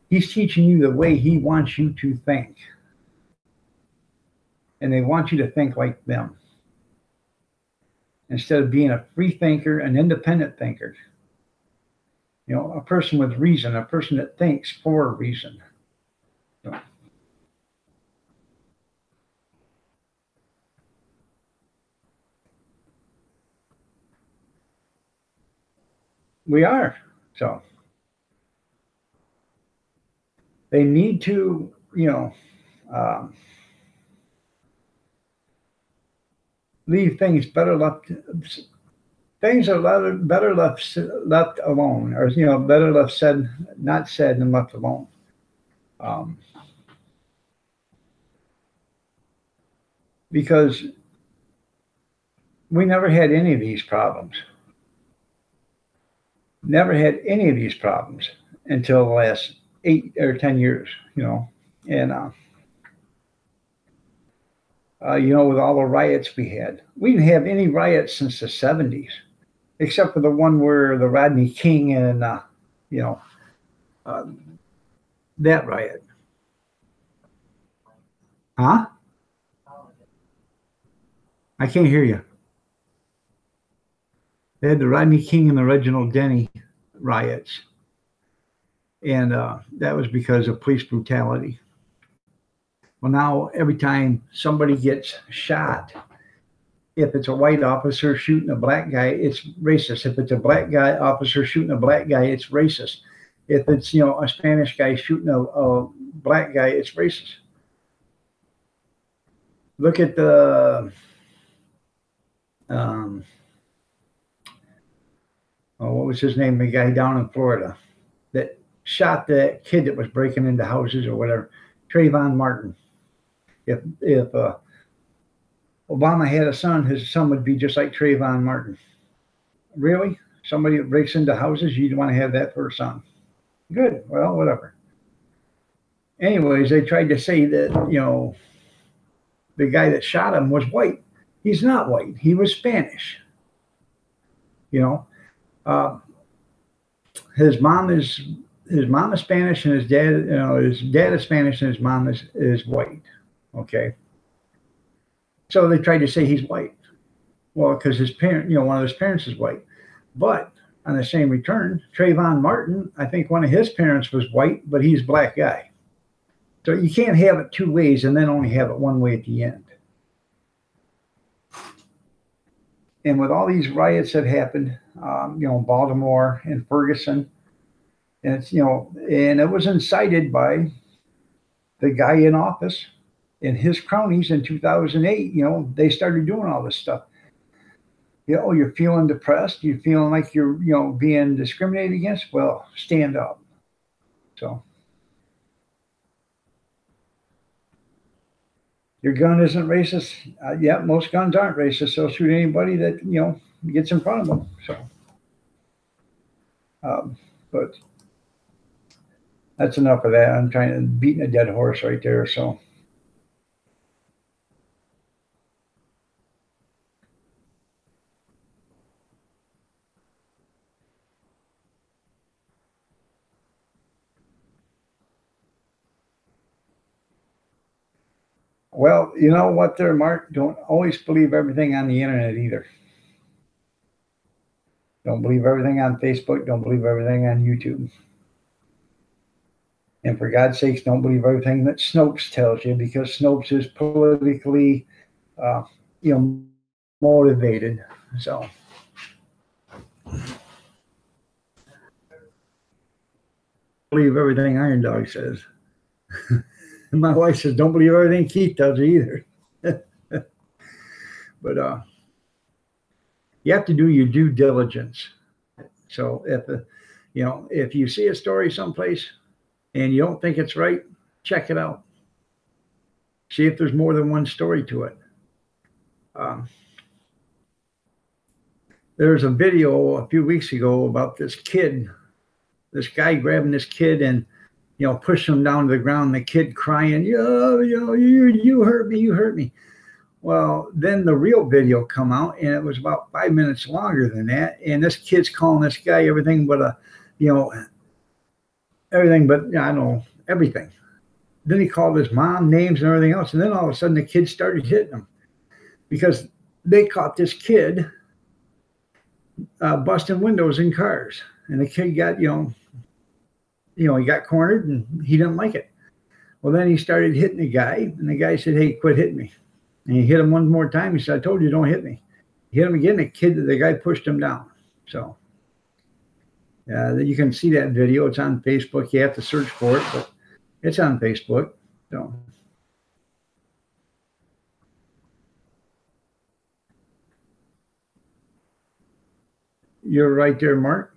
[SPEAKER 1] He's teaching you the way he wants you to think. And they want you to think like them, instead of being a free thinker, an independent thinker. A person with reason, a person that thinks for a reason. So. We are. So they need to, leave things better left. Things are better left alone, or better left said, not said, than left alone. Because we never had any of these problems. Never had any of these problems until the last 8 or 10 years, and with all the riots we had, we didn't have any riots since the 70s, except for the one where the Rodney King and that riot. Huh? I can't hear you. They had the Rodney King and the Reginald Denny riots. And that was because of police brutality. Well, now every time somebody gets shot, if it's a white officer shooting a black guy, it's racist. If it's a black guy officer shooting a black guy, it's racist. If it's, a Spanish guy shooting a black guy, it's racist. Look at the what was his name? The guy down in Florida that shot that kid that was breaking into houses or whatever, Trayvon Martin. If Obama had a son, his son would be just like Trayvon Martin. Really? Somebody that breaks into houses, you'd want to have that for a son. Good. Well, whatever. Anyways, they tried to say that, the guy that shot him was white. He's not white. He was Spanish. His mom is Spanish and his dad is Spanish and his mom is white. Okay. So they tried to say he's white. Well, because his parent, one of his parents is white. But on the same return, Trayvon Martin, I think one of his parents was white, but he's a black guy. So you can't have it two ways and then only have it one way at the end. And with all these riots that happened, Baltimore and Ferguson, and it's, and it was incited by the guy in office and his cronies in 2008. They started doing all this stuff. You're feeling depressed. You're feeling like you're, being discriminated against. Well, stand up. So your gun isn't racist. Yeah, most guns aren't racist. They'll shoot anybody that, gets in front of them. So, but that's enough of that. I'm trying to beat a dead horse right there. So. Well, you know what there, Mark? Don't always believe everything on the internet either. Don't believe everything on Facebook. Don't believe everything on YouTube. And for God's sakes, don't believe everything that Snopes tells you, because Snopes is politically, motivated. So. Believe everything Iron Dog says. And my wife says, don't believe everything Keith tells you either. But you have to do your due diligence. So if you see a story someplace and you don't think it's right, check it out. See if there's more than one story to it. There's a video a few weeks ago about this guy grabbing this kid and pushing him down to the ground, the kid crying, you hurt me, you hurt me. Well, then the real video come out, and it was about 5 minutes longer than that. And this kid's calling this guy everything but everything. Then he called his mom names and everything else. And then all of a sudden the kid started hitting him because they caught this kid busting windows in cars. And the kid got, he got cornered and he didn't like it. Well, then he started hitting the guy, and the guy said, hey, quit hitting me. And he hit him one more time. He said, I told you, don't hit me. He hit him again. The guy pushed him down. So you can see that video. It's on Facebook. You have to search for it, but it's on Facebook. So You're right there, Mark.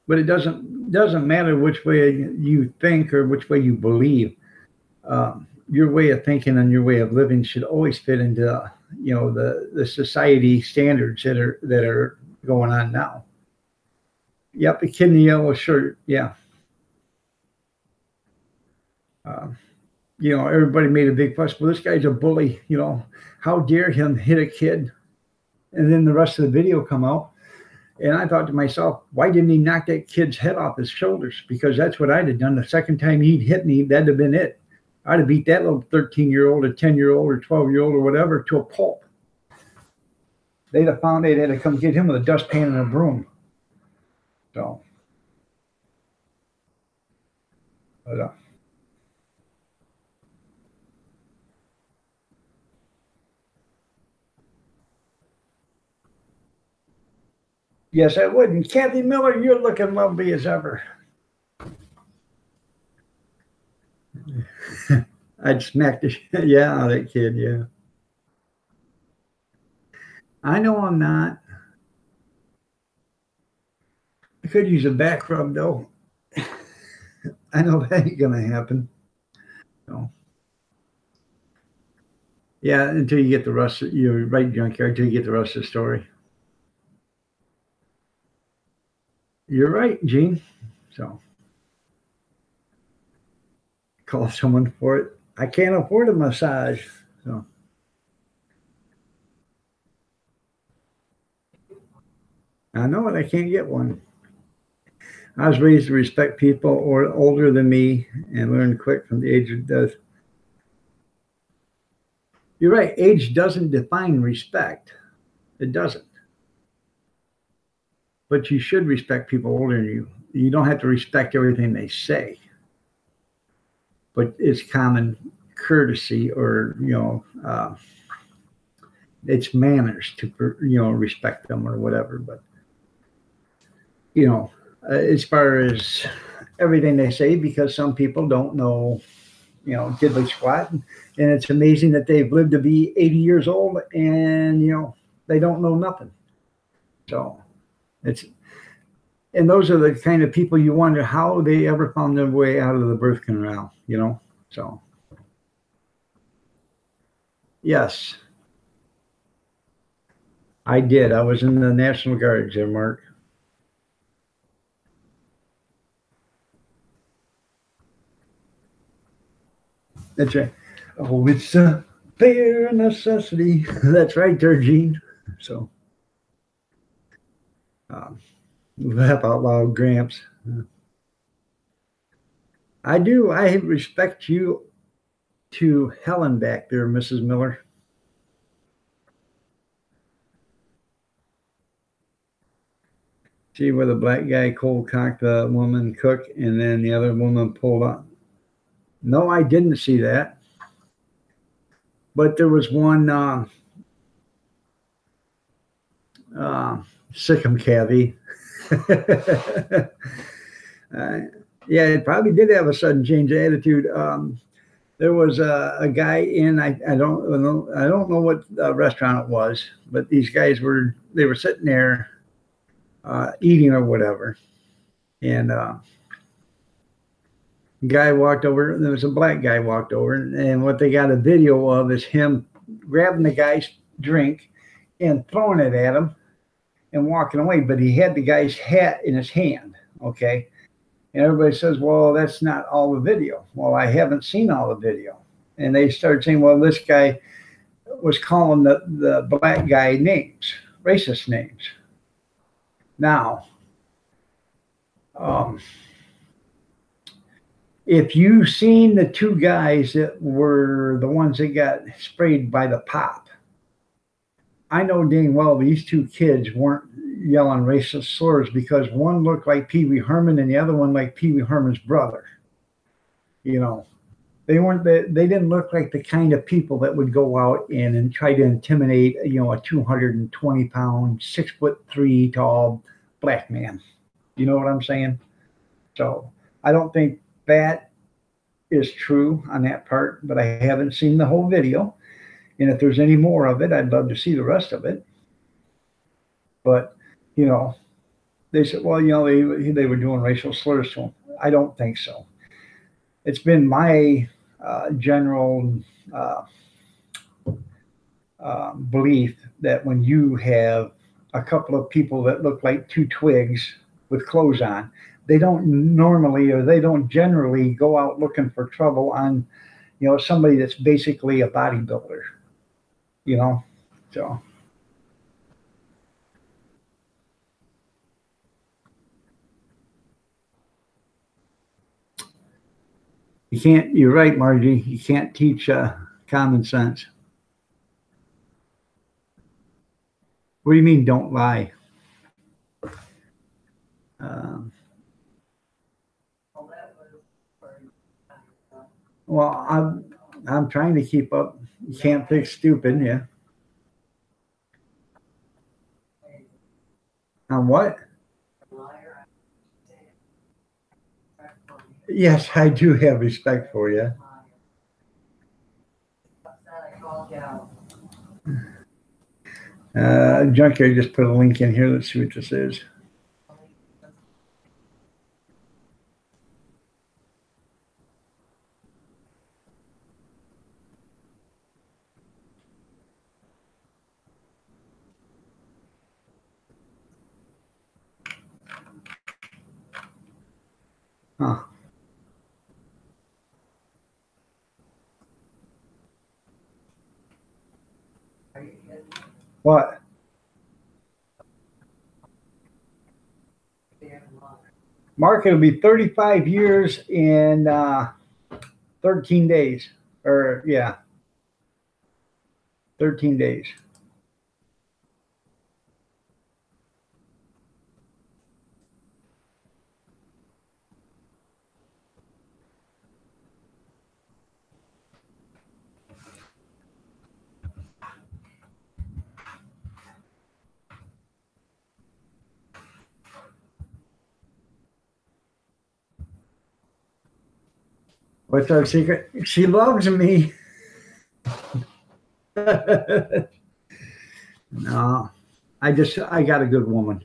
[SPEAKER 1] But it doesn't matter which way you think or which way you believe. Your way of thinking and your way of living should always fit into the society standards that are going on now. Yep, the kid in the yellow shirt. Yeah. Everybody made a big fuss. Well, this guy's a bully. How dare him hit a kid? And then the rest of the video come out. And I thought to myself, why didn't he knock that kid's head off his shoulders? Because that's what I'd have done. The second time he'd hit me, that'd have been it. I'd have beat that little 13-year-old or 10-year-old or 12-year-old or whatever to a pulp. They'd have found they'd had to come get him with a dustpan and a broom. So, but, yes, I would. And Kathy Miller, you're looking lovely as ever. I'd smack the yeah out of that kid, yeah. I know I'm not. I could use a back rub though. I know that ain't gonna happen. So yeah, until you get the rest of you're right, Junkyard, until you get the rest of the story. You're right, Gene. So call someone for it. I can't afford a massage. So I know it, I can't get one. I was raised to respect people or older than me and learn quick from the age of death. You're right. Age doesn't define respect. It doesn't. But you should respect people older than you. You don't have to respect everything they say. But it's common courtesy or, it's manners to, respect them or whatever. But, as far as everything they say, because some people don't know, diddly squat. And it's amazing that they've lived to be 80 years old and, they don't know nothing. So and those are the kind of people you wonder how they ever found their way out of the birth canal, so. Yes. I did. I was in the National Guard there, Mark. That's right. Oh, it's a bare necessity. That's right there, Gene. So, laugh out loud, Gramps. I do. I respect you to Helen back there, Mrs. Miller. See where the black guy cold cocked the woman cook and then the other woman pulled up. No, I didn't see that. But there was one Sikkim cabbie. Yeah, it probably did have a sudden change of attitude. There was a guy in I don't know what restaurant it was, but these guys were sitting there eating or whatever, and guy walked over. There was a black guy walked over, and what they got a video of is him grabbing the guy's drink and throwing it at him and walking away. But he had the guy's hat in his hand. Okay. And everybody says, well, that's not all the video. Well, I haven't seen all the video. And they started saying, well, this guy was calling the black guy names, racist names. Now, if you've seen the two guys that were the ones that got sprayed by the pop, I know dang well these two kids weren't yelling racist slurs because one looked like Pee Wee Herman and the other one like Pee Wee Herman's brother. They didn't look like the kind of people that would go out and try to intimidate, a 220-pound, 6'3" tall black man. You know what I'm saying? So I don't think that is true on that part, but I haven't seen the whole video. And if there's any more of it, I'd love to see the rest of it. But, you know, they said, well, they were doing racial slurs to him. I don't think so. It's been my general uh, belief that when you have a couple of people that look like two twigs with clothes on, they don't normally or they don't generally go out looking for trouble on, somebody that's basically a bodybuilder, you know. So you can't. You're right, Margie. You can't teach common sense. What do you mean? Don't lie. Um, well, I'm trying to keep up. You can't fix stupid. Yeah. On what? Yes, I do have respect for you. Junkyard just put a link in here. Let's see what this is. Huh. What? Mark, it'll be 35 years in 13 days. Or, yeah, 13 days. What's our secret? She loves me. No, I got a good woman.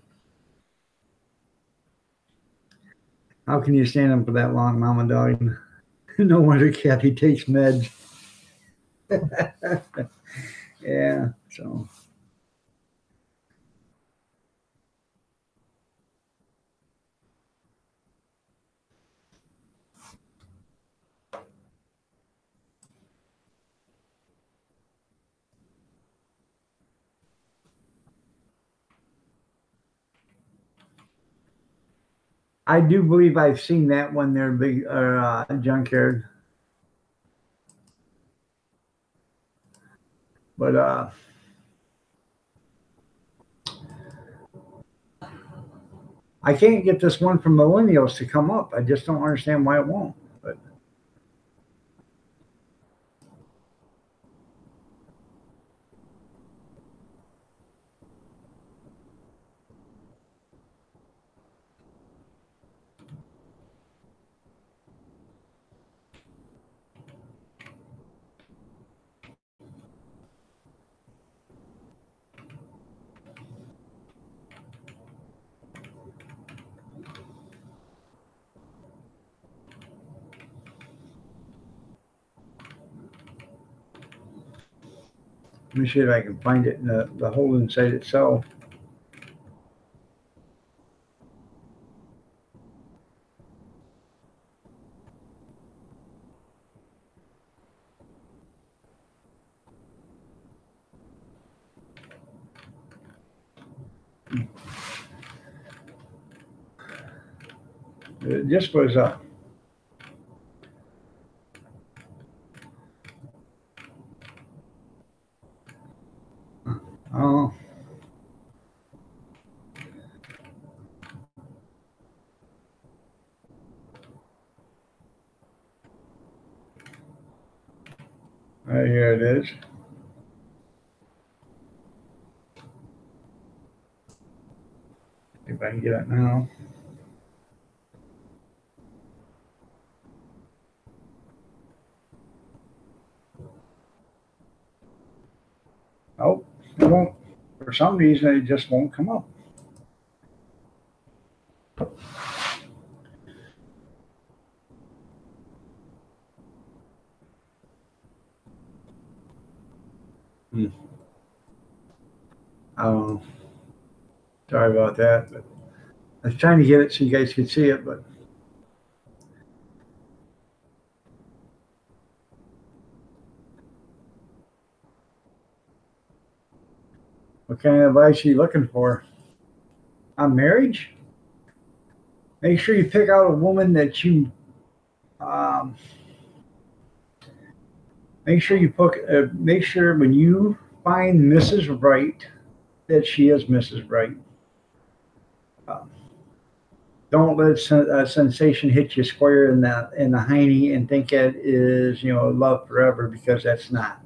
[SPEAKER 1] How can you stand him for that long, Mama Dog? No wonder Kathy takes meds. Yeah, so I do believe I've seen that when they're big junkyard. But I can't get this one from millennials to come up. I just don't understand why it won't. But let me see if I can find it in the hole inside itself. It just was oh, right here it is. If I can get it now. Oh, it won't. For some reason, it just won't come up. Sorry about that, but I was trying to get it so you guys could see it, but what kind of advice are you looking for on marriage? Make sure you pick out a woman that you make sure when you find Mrs. Right that she is Mrs. Right. Don't let a sensation hit you square in the hiney and think it is love forever, because that's not.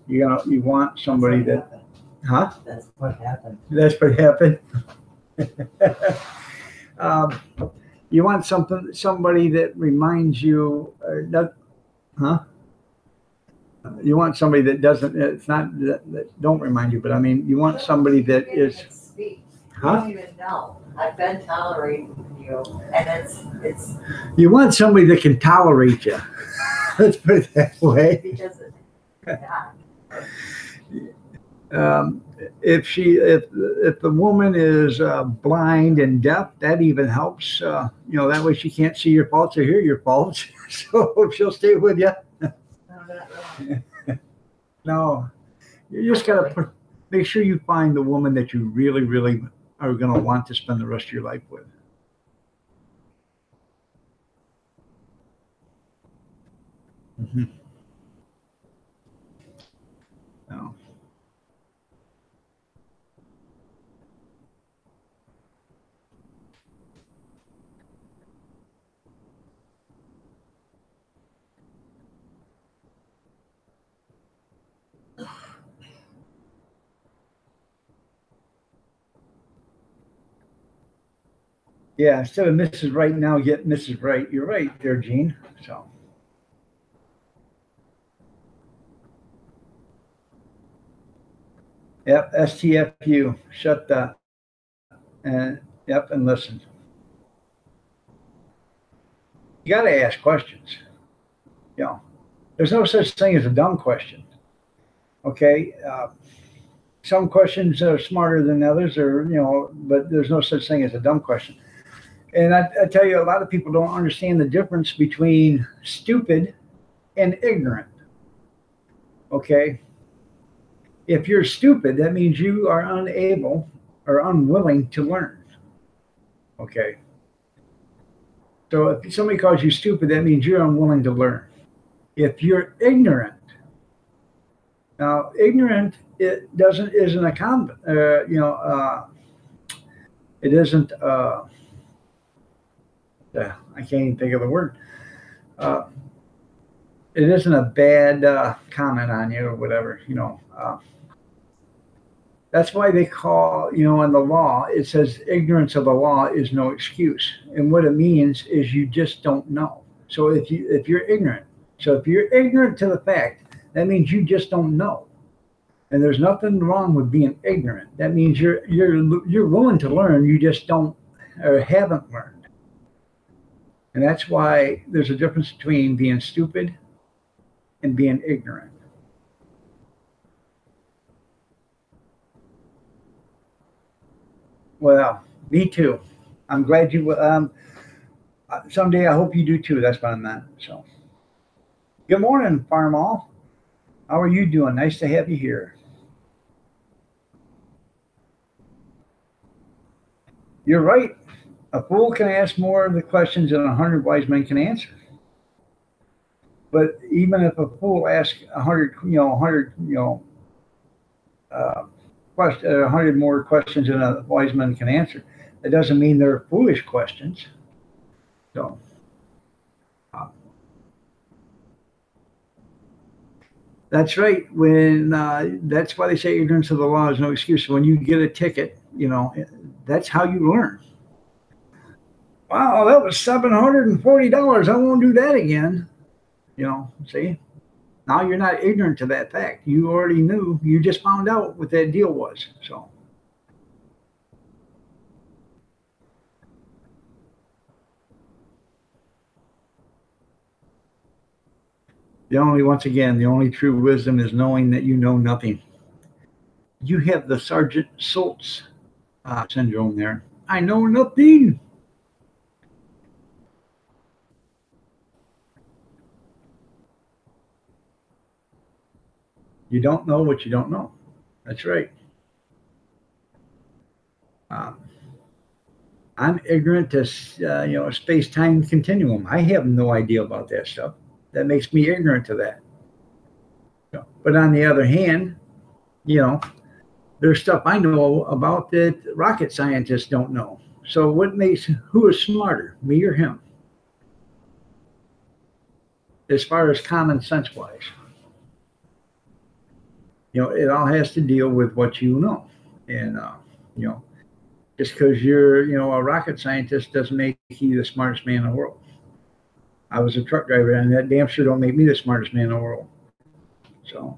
[SPEAKER 1] You want somebody that, huh?
[SPEAKER 3] That's what happened.
[SPEAKER 1] That's what happened. You want somebody that reminds you, huh? You want somebody that doesn't. It's not that don't remind you, but I mean, you want somebody that is.
[SPEAKER 3] Huh? I don't even know. I've been tolerating you, and it's.
[SPEAKER 1] You want somebody that can tolerate you. Let's put it that way.
[SPEAKER 3] Because
[SPEAKER 1] if the woman is blind and deaf, that even helps. That way she can't see your faults or hear your faults, so she'll stay with you. No, you just gotta make sure you find the woman that you really, really are gonna want to spend the rest of your life with. Mm-hmm. No. Yeah, instead of Mrs. Right now, get Mrs. Right. You're right there, Gene. So. Yep, STFU. Shut that. And yep, and listen. You got to ask questions. There's no such thing as a dumb question. Okay, some questions are smarter than others, but there's no such thing as a dumb question. And I tell you, a lot of people don't understand the difference between stupid and ignorant. Okay, if you're stupid, that means you are unable or unwilling to learn. Okay. So if somebody calls you stupid, that means you're unwilling to learn. If you're ignorant, now ignorant it isn't a common, it isn't. I can't even think of the word. It isn't a bad comment on you or whatever. That's why they call, in the law, it says ignorance of the law is no excuse. And what it means is you just don't know. So if you're ignorant, to the fact, that means you just don't know. And there's nothing wrong with being ignorant. That means you're willing to learn, you just don't or haven't learned. And that's why there's a difference between being stupid and being ignorant. Well, me too. I'm glad you. Someday I hope you do too. That's what I meant. So, good morning, Farm All. How are you doing? Nice to have you here. You're right. A fool can ask more of the questions than 100 wise men can answer. But even if a fool asks 100 more questions than a wise man can answer, that doesn't mean they're foolish questions. So, that's right. That's why they say ignorance of the law is no excuse. When you get a ticket, that's how you learn. Wow, that was $740. I won't do that again. See, Now you're not ignorant to that fact. You already knew. You just found out what that deal was. So once again, the only true wisdom is knowing that you know nothing. You have the Sergeant Schultz syndrome there. I know nothing. You don't know what you don't know. That's right. Um, I'm ignorant to space time continuum. I have no idea about that stuff. That makes me ignorant to that. But on the other hand, you know, there's stuff I know about that rocket scientists don't know. So who is smarter, me or him, as far as common sense wise? It all has to deal with what you know, and you know, just because you're a rocket scientist doesn't make you the smartest man in the world. I was a truck driver, and that damn sure don't make me the smartest man in the world. So.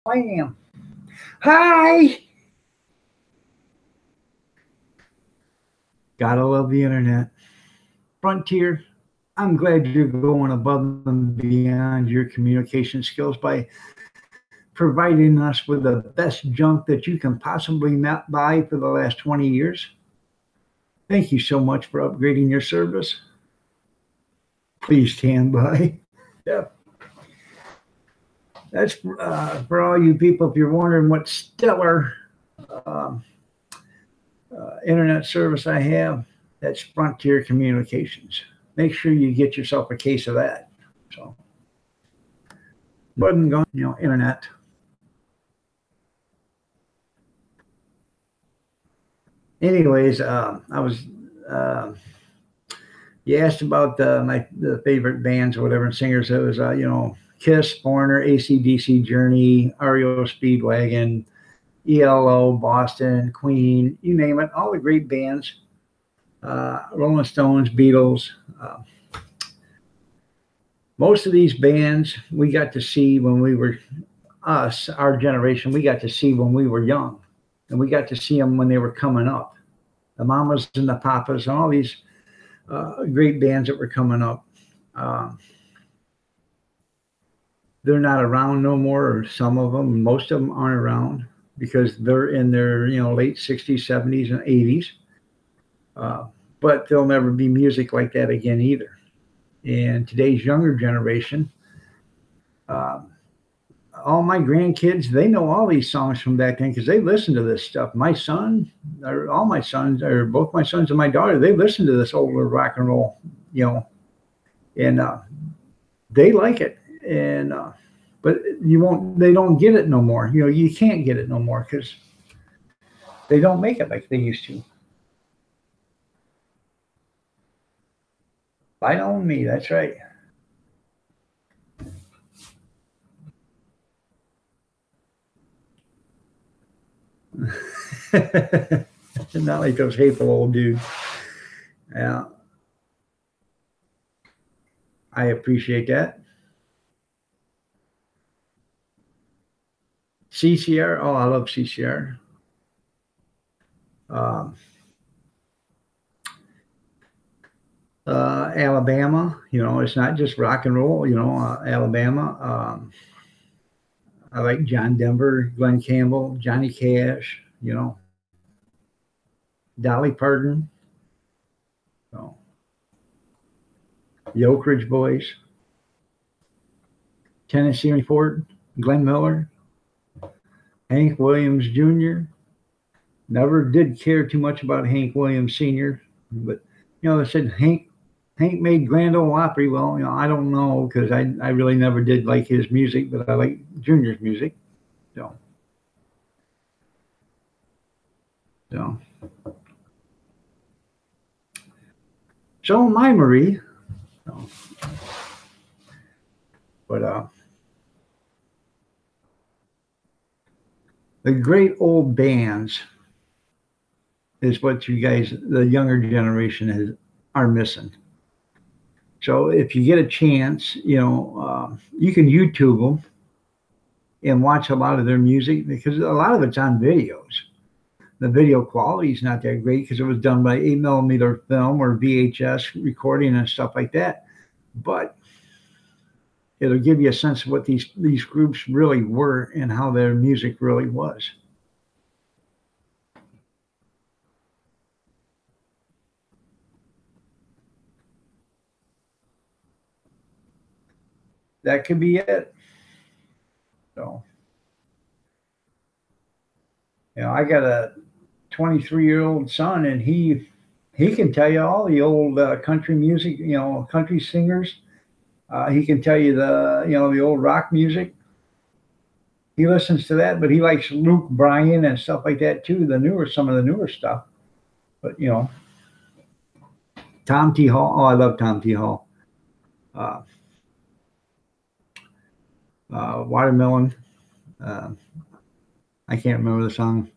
[SPEAKER 1] I am. Hi. Gotta love the internet. Frontier, I'm glad you're going above and beyond your communication skills by providing us with the best junk that you can possibly not buy for the last 20 years. Thank you so much for upgrading your service. Please stand by. Yep. That's for all you people. If you're wondering what stellar um, internet service I have, that's Frontier Communications. Make sure you get yourself a case of that. So, wasn't going, internet. Anyways, I was. You asked about the favorite bands or whatever and singers. It was Kiss, Foreigner, AC/DC, Journey, REO Speedwagon, ELO, Boston, Queen, you name it, all the great bands. Rolling Stones, Beatles. Most of these bands we got to see when we were our generation. We got to see when we were young, and we got to see them when they were coming up. The Mamas and the Papas, and all these great bands that were coming up. Um, they're not around no more, or some of them, most of them aren't around because they're in their late 60s, 70s, and 80s. But there'll never be music like that again either. And today's younger generation, um, all my grandkids, they know all these songs from back then because they listen to this stuff. My son, or all my sons, or both my sons and my daughter, they listen to this older rock and roll, and they like it. And but they don't get it no more. You can't get it no more because they don't make it like they used to. Light on me, that's right. Not like those hateful old dudes. Yeah, I appreciate that. CCR. Oh, I love CCR. Um, Alabama. It's not just rock and roll. Alabama. I like John Denver, Glenn Campbell, Johnny Cash. Dolly Parton. So, the Oak Ridge Boys, Tennessee Ford, Glenn Miller, Hank Williams Jr. Never did care too much about Hank Williams Sr., but they said Hank made Grand Ole Opry. Well, I don't know because I really never did like his music, but I like Junior's music. So, so my Marie. So, but the great old bands is what you guys, the younger generation, are missing. So if you get a chance, you can YouTube them and watch a lot of their music because a lot of it's on videos. The video quality is not that great because it was done by 8mm film or VHS recording and stuff like that. But it'll give you a sense of what these groups really were and how their music really was. That could be it. So, I got a 23-year-old son, and he can tell you all the old country music, country singers. He can tell you the old rock music. He listens to that, but he likes Luke Bryan and stuff like that too. Some of the newer stuff. But Tom T. Hall. Oh, I love Tom T. Hall. Watermelon. I can't remember the song.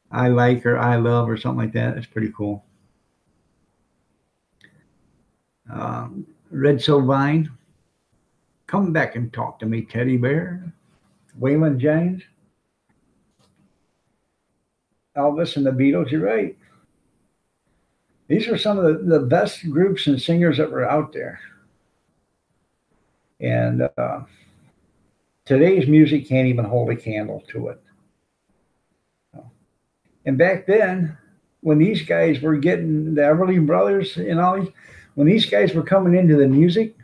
[SPEAKER 1] I like or I love or something like that. It's pretty cool. Red Sylvine. Come back and talk to me, Teddy Bear. Waylon Jennings. Elvis and the Beatles. You're right. These are some of the best groups and singers that were out there. And today's music can't even hold a candle to it. And back then, when these guys were getting the Everly Brothers and all these, when these guys were coming into the music,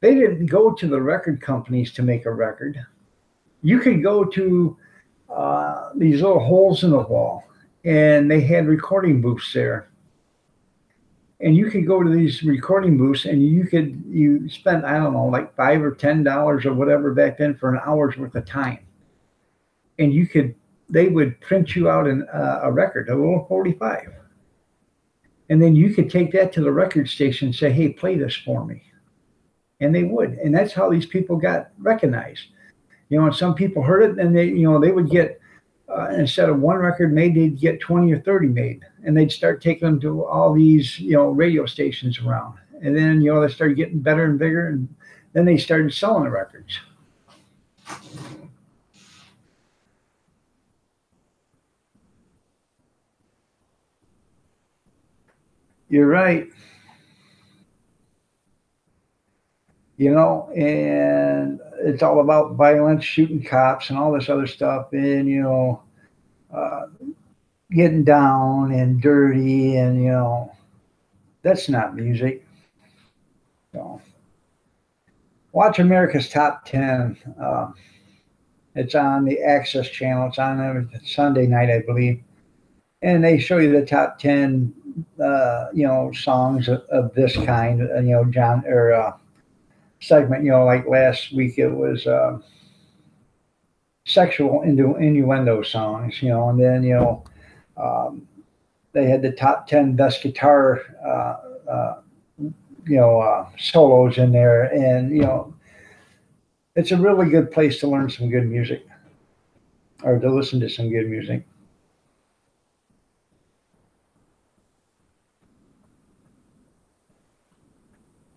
[SPEAKER 1] they didn't go to the record companies to make a record. You could go to these little holes in the wall, and they had recording booths there. And you could go to these recording booths, and you spent, I don't know, like $5 or $10 or whatever back then for an hour's worth of time. And they would print you out a record, a little 45. And then you could take that to the record station and say, hey, play this for me. And they would. And that's how these people got recognized. And some people heard it, and they would get, instead of one record made, they'd get 20 or 30 made. And they'd start taking them to all these, radio stations around. And then, they started getting better and bigger. And then they started selling the records. You're right. And it's all about violence, shooting cops and all this other stuff. And, getting down and dirty and, that's not music. So, watch America's Top 10. It's on the Access channel. It's on every Sunday night, I believe. And they show you the top 10, songs of this kind, John, or segment, like last week it was sexual innuendo songs, and then, they had the top 10 best guitar, solos in there. And, it's a really good place to learn some good music. or to listen to some good music.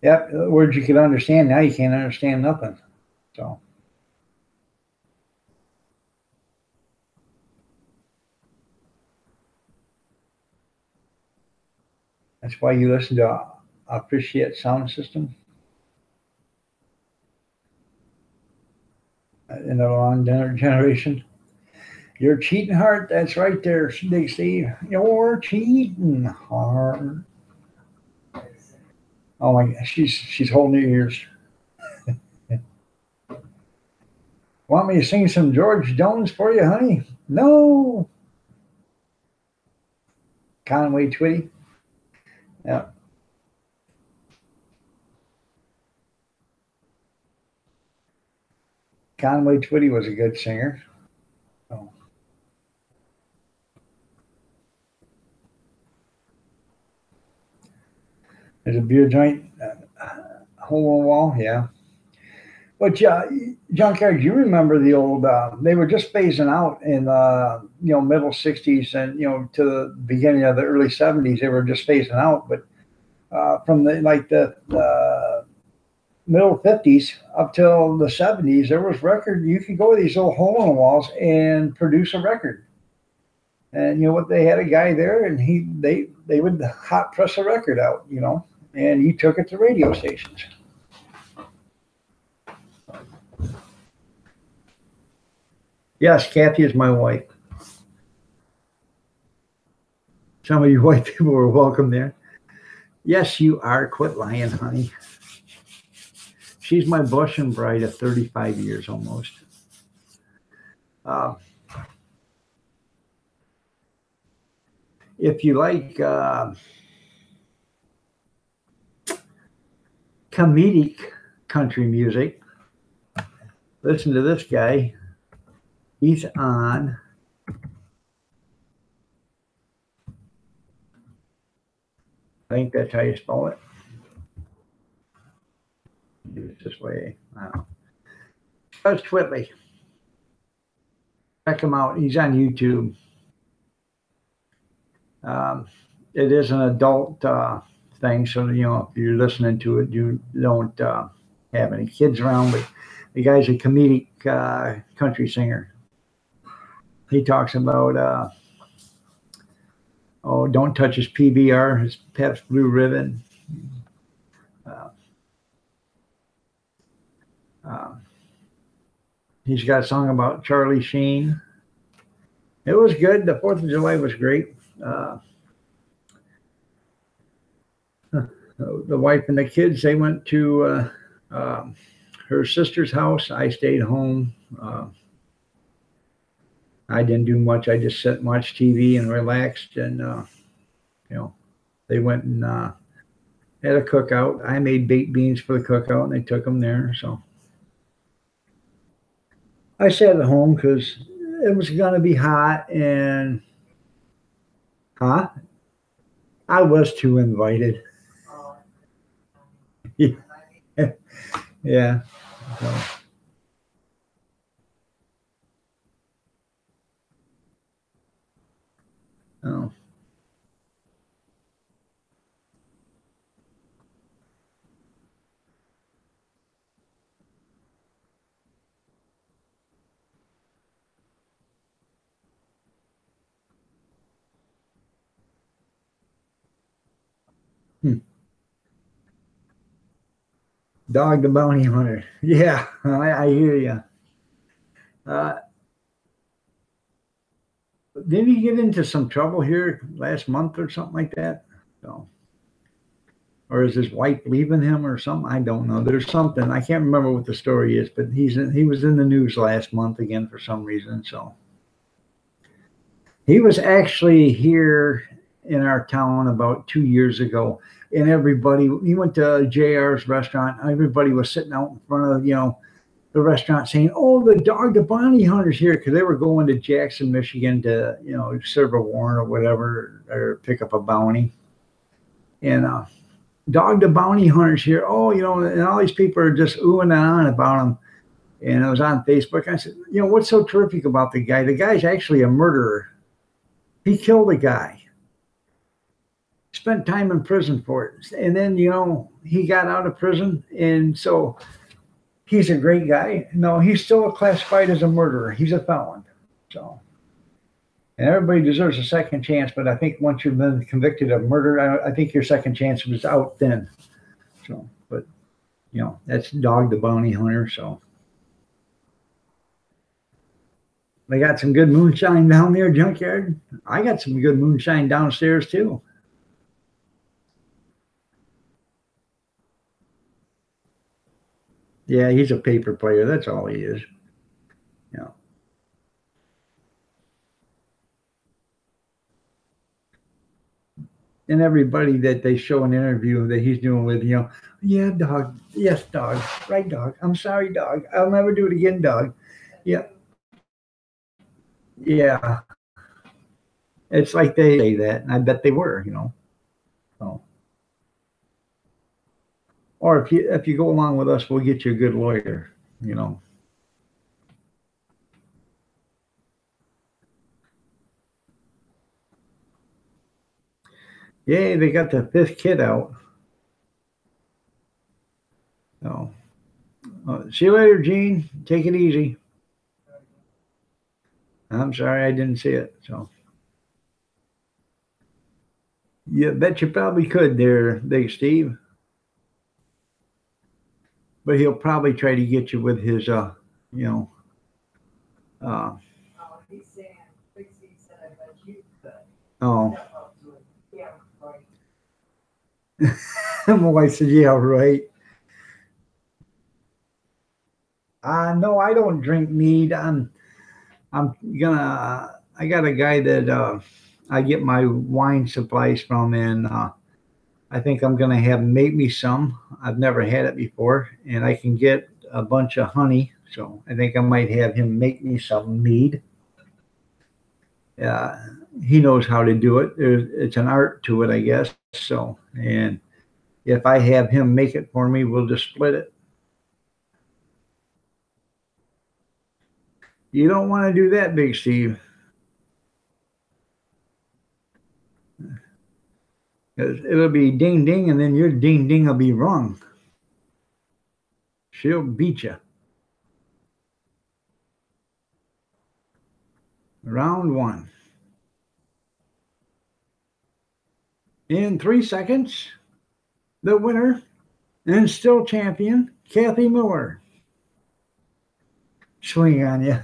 [SPEAKER 1] Yep, words you could understand. Now you can't understand nothing. So that's why you listen to Appreciate Sound System. In the long generation. You're cheating heart. That's right there, Big Steve. You're cheating heart. Oh my God, she's holding your ears. Want me to sing some George Jones for you, honey? No. Conway Twitty. Yeah. Conway Twitty was a good singer. Oh. There's a beer joint, hole in the wall, yeah. But Junkyard, you remember the old? They were just phasing out in middle '60s and to the beginning of the early '70s. They were just phasing out, but from the middle '50s up till the '70s, there was record. You could go to these little hole in the walls and produce a record. And you know what? They had a guy there, and they would hot press a record out, and he took it to radio stations. Yes, Kathy is my wife. Some of you white people are welcome there. Yes, you are. Quit lying, honey. She's my blushing bride of 35 years almost. If you like comedic country music, listen to this guy. He's on I think that's how you spell it. It's this way. I don't know. Buzz Twitley. Check him out. He's on YouTube. It is an adult thing, so if you're listening to it, you don't have any kids around. But the guy's a comedic country singer. He talks about don't touch his PBR, his Pabst Blue Ribbon. He's got a song about Charlie Sheen. It was good. The 4th of July was great. The wife and the kids, they went to her sister's house. I stayed home. I didn't do much. I just sat and watched TV and relaxed. And, they went and had a cookout. I made baked beans for the cookout, and they took them there. So I sat at home because it was going to be hot. And, I was too invited. Yeah. So. Oh. Dog the Bounty Hunter. Yeah, I hear you. Didn't he get into some trouble here last month or something like that? So, or is his wife leaving him or something? I don't know. There's something. I can't remember what the story is, but he was in the news last month again for some reason. So he was actually here in our town about 2 years ago, and he went to JR's restaurant. Everybody was sitting out in front of the restaurant saying, "Oh, the Dog the Bounty Hunter's here," because they were going to Jackson, Michigan to serve a warrant or whatever, or pick up a bounty. And Dog the Bounty Hunter's here. Oh, and all these people are just oohing and on about him. And I was on Facebook. I said, you know, what's so terrific about the guy? The guy's actually a murderer. He killed a guy. Spent time in prison for it. And then, you know, he got out of prison. And so he's a great guy. No, he's still classified as a murderer. He's a felon. So, and everybody deserves a second chance. But I think once you've been convicted of murder, I think your second chance was out then. So, but, you know, that's Dog the Bounty Hunter. So. They got some good moonshine down there, Junkyard. I got some good moonshine downstairs, too. Yeah, he's a paper player. That's all he is. Yeah. And everybody that they show an interview that he's doing with, you know, yeah, dog. Yes, dog. Right, dog. I'm sorry, dog. I'll never do it again, dog. Yeah. Yeah. It's like they say that, and I bet they were, you know. So. Or if you go along with us, we'll get you a good lawyer, you know. Yay, they got the 5th kid out. So, see you later, Gene. Take it easy. I'm sorry I didn't see it. So, yeah, bet you probably could there, Big Steve. But he'll probably try to get you with his, you know.
[SPEAKER 3] He's saying, Big Steve said, I bet you could.
[SPEAKER 1] Oh.
[SPEAKER 3] Yeah, right.
[SPEAKER 1] My wife said, yeah, right. No, I don't drink mead. I got a guy that I get my wine supplies from, and I think I'm gonna have him make me some. I've never had it before, and I can get a bunch of honey, so I think I might have him make me some mead. He knows how to do it. It's an art to it, I guess. So, and if I have him make it for me, we'll just split it. You don't want to do that, Big Steve. It'll be ding ding, and then your ding ding will be wrong. She'll beat you. Round 1. In 3 seconds, the winner and still champion, Kathy Miller. Swing on you.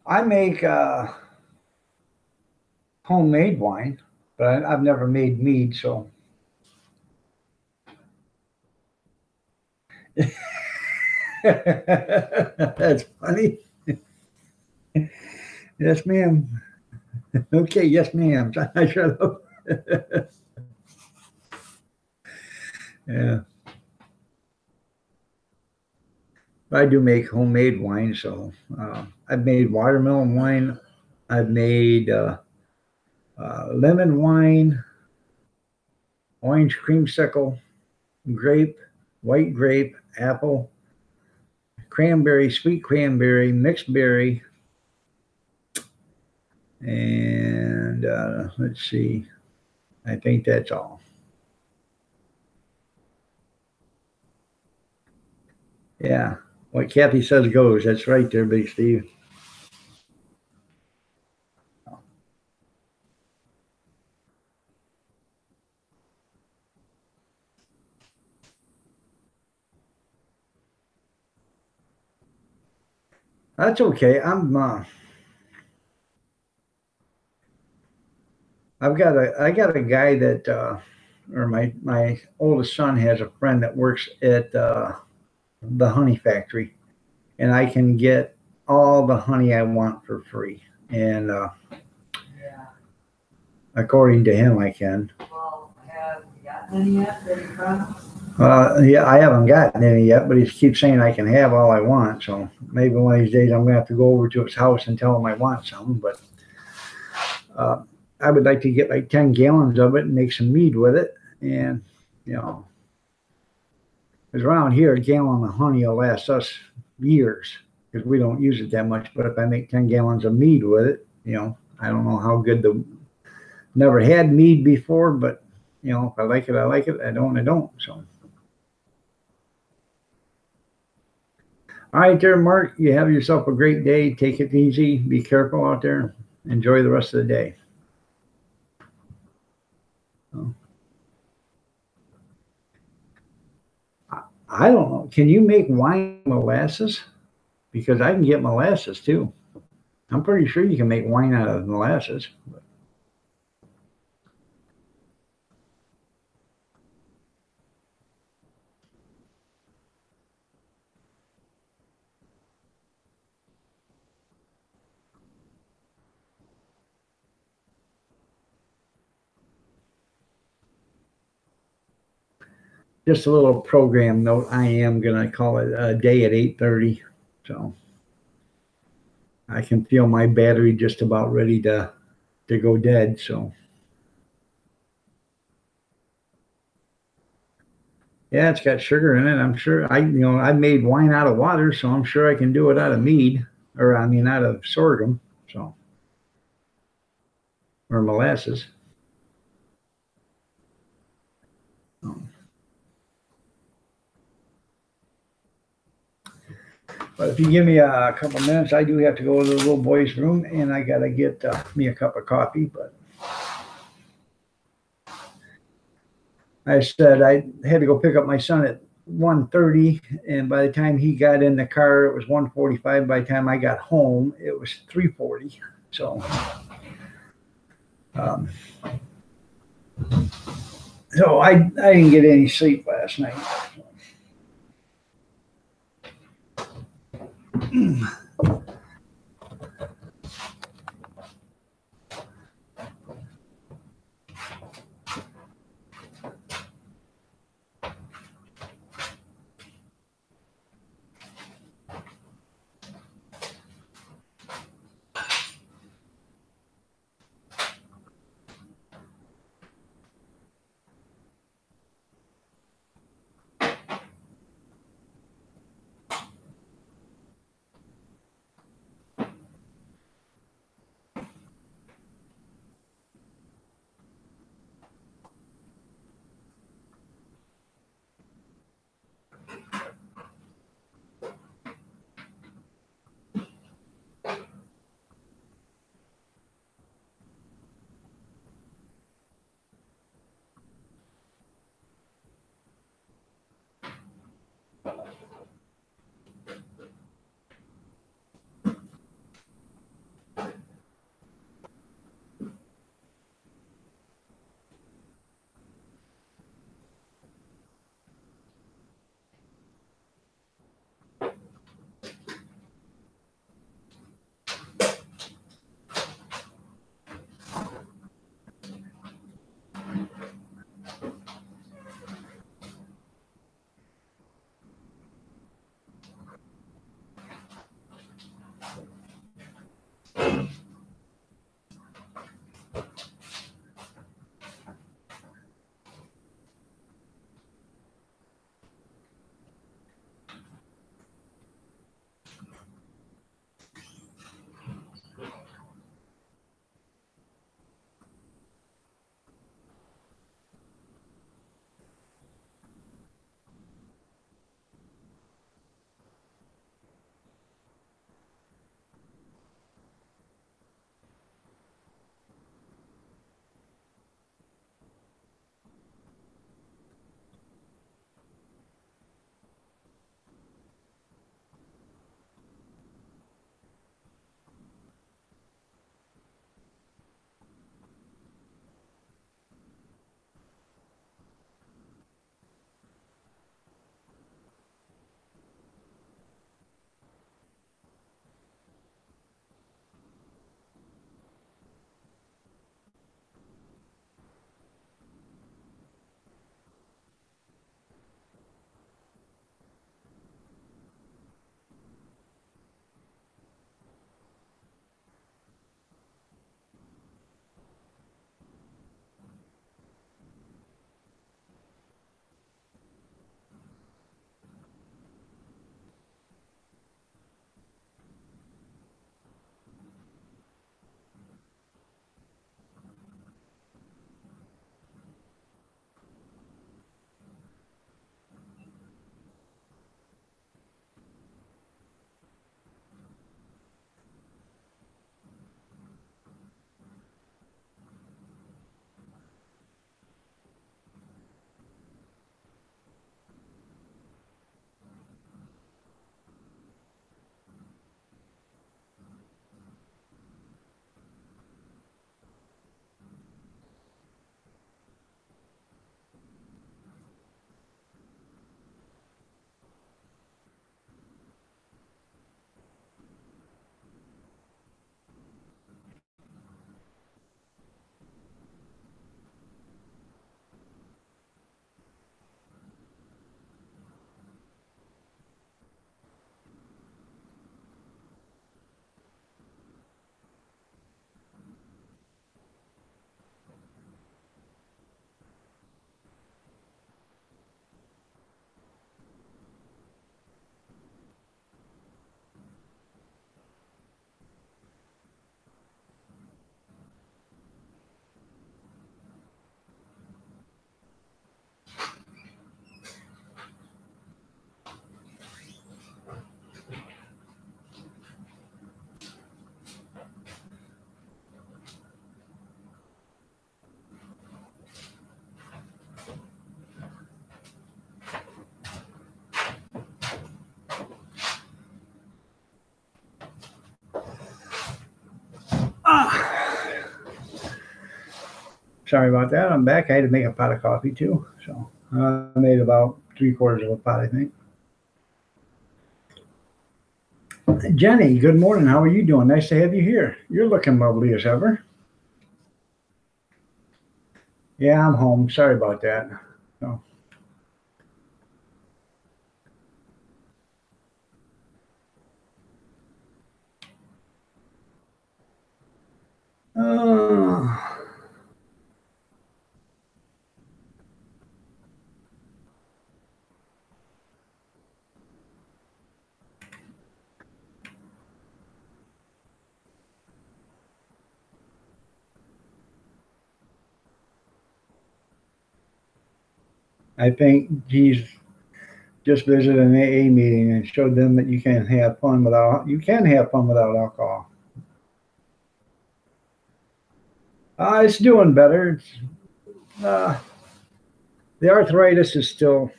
[SPEAKER 1] I make homemade wine, but I've never made mead, so. That's funny. Yes, ma'am. Okay, yes, ma'am. I shut up. Yeah. I do make homemade wine, so I've made watermelon wine. I've made lemon wine, orange creamsicle, grape, white grape, apple, cranberry, sweet cranberry, mixed berry, and let's see, I think that's all. Yeah, what Kathy says goes. That's right there, Big Steve. That's okay. I got a guy that or my oldest son has a friend that works at the honey factory, and I can get all the honey I want for free. And
[SPEAKER 3] Yeah.
[SPEAKER 1] according to him, I can.
[SPEAKER 3] Well, have you gotten any yet that he promised?
[SPEAKER 1] Yeah, I haven't gotten any yet, but he keeps saying I can have all I want. So maybe one of these days I'm gonna have to go over to his house and tell him I want some. But I would like to get like 10 gallons of it and make some mead with it. And, you know, because around here, a gallon of honey will last us years because we don't use it that much. But if I make 10 gallons of mead with it, you know, I don't know how good never had mead before, but, you know, if I like it, I like it. I don't. So, all right, there, Mark, you have yourself a great day. Take it easy. Be careful out there. Enjoy the rest of the day. So, I don't know. Can you make wine molasses? Because I can get molasses too. I'm pretty sure you can make wine out of molasses. Just a little program note. I am gonna call it a day at 8:30. So I can feel my battery just about ready to go dead. So yeah, it's got sugar in it. I'm sure I made wine out of water, so I'm sure I can do it out of mead, or I mean out of sorghum, so or molasses. Um, But if you give me a couple minutes, I do have to go to the little boy's room, and I gotta get me a cup of coffee. But I said I had to go pick up my son at 1:30, and by the time he got in the car, it was 1:45. By the time I got home, it was 3:40. So, um, I didn't get any sleep last night. sorry about that. I'm back. I had to make a pot of coffee too. So I made about 3/4 of a pot, I think. Jenny, good morning. How are you doing? Nice to have you here. You're looking lovely as ever. Yeah, I'm home. Sorry about that. So. I think he's just visited an AA meeting and showed them that you can have fun without alcohol. It's doing better. The arthritis is still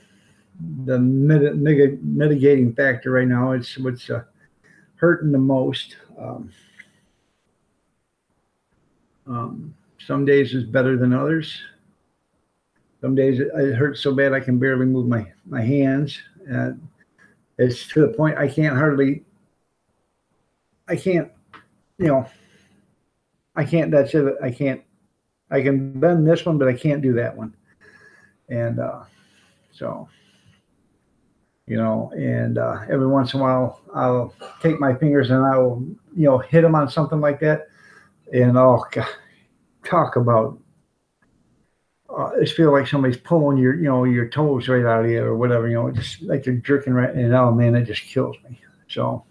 [SPEAKER 1] the mitigating factor right now. It's what's hurting the most. Some days is better than others. Some days it hurts so bad I can barely move my hands. It's to the point I can't, that's it. I can bend this one, but I can't do that one. And so, and every once in a while I'll take my fingers and I will, hit them on something like that. And oh God, talk about, it feels like somebody's pulling your toes right out of you or whatever, just like they're jerking right. And oh man, it just kills me. So,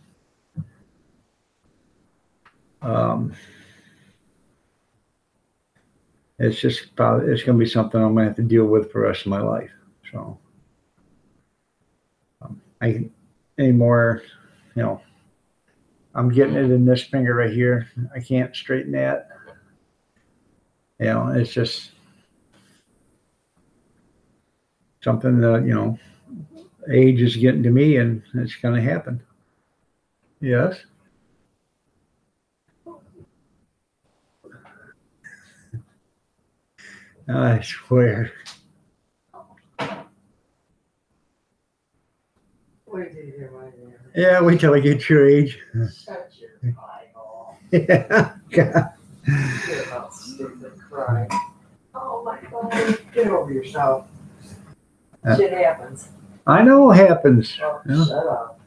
[SPEAKER 1] it's going to be something I'm going to have to deal with for the rest of my life. So, anymore, I'm getting it in this finger right here. I can't straighten that. It's just something that, age is getting to me and it's going to happen. Yes. I swear.
[SPEAKER 3] Wait till you hear my name.
[SPEAKER 1] Yeah, wait till I get your age.
[SPEAKER 3] Shut your eyeball.
[SPEAKER 1] Yeah. God.
[SPEAKER 3] Get about stupid crying. Oh my God. Get over yourself. Shit happens.
[SPEAKER 1] I know it happens.
[SPEAKER 3] Oh,
[SPEAKER 1] Yeah.
[SPEAKER 3] shut up.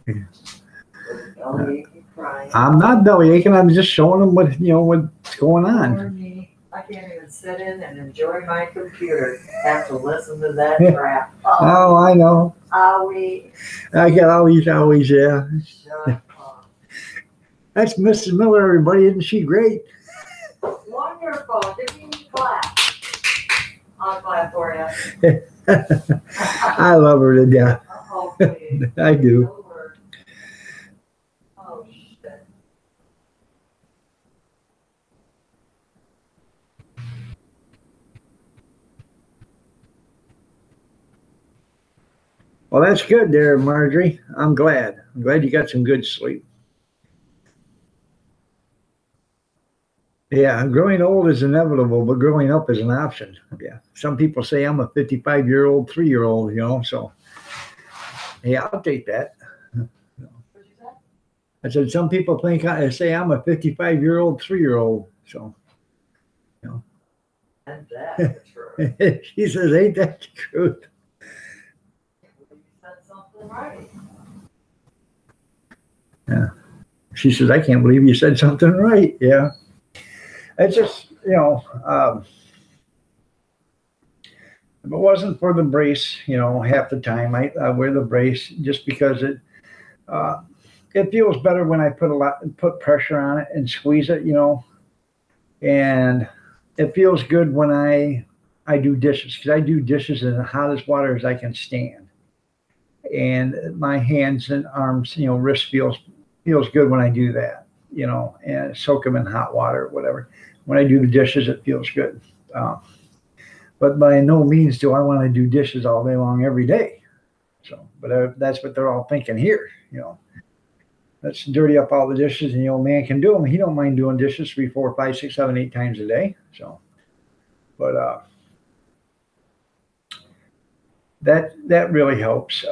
[SPEAKER 3] Belly aching, crying.
[SPEAKER 1] I'm not belly aching. I'm just showing them what's going on.
[SPEAKER 3] For me, I can't even sit in and enjoy my computer. Have to listen to that crap.
[SPEAKER 1] Oh, I know.
[SPEAKER 3] Owie.
[SPEAKER 1] I got always, yeah.
[SPEAKER 3] Shut up.
[SPEAKER 1] That's Mrs. Miller, everybody. Isn't she great?
[SPEAKER 3] Wonderful. Give me a clap. I'll clap for you.
[SPEAKER 1] I love her to death.
[SPEAKER 3] Oh, please.
[SPEAKER 1] I do.
[SPEAKER 3] Oh, shit.
[SPEAKER 1] Well, that's good there, Marjorie. I'm glad. I'm glad you got some good sleep. Yeah, growing old is inevitable, but growing up is an option. Yeah. Some people say I'm a 55-year-old, 3-year-old, so yeah, I'll take that. I said, some people say I'm a 55-year-old, 3-year-old, so,
[SPEAKER 3] And that's the truth.
[SPEAKER 1] She says, ain't that the truth?
[SPEAKER 3] You said something right.
[SPEAKER 1] Yeah. She says, I can't believe you said something right. Yeah. It's just, if it wasn't for the brace, half the time I wear the brace just because it feels better when I put pressure on it and squeeze it, and it feels good when I do dishes, because I do dishes in the hottest water as I can stand, and my hands and arms, wrist feels good when I do that, and soak them in hot water or whatever. When I do the dishes, it feels good. But by no means do I want to do dishes all day long every day. So, but that's what they're all thinking here. Let's dirty up all the dishes, and the old man can do them. He don't mind doing dishes 3, 4, 5, 6, 7, 8 times a day. So, But that really helps.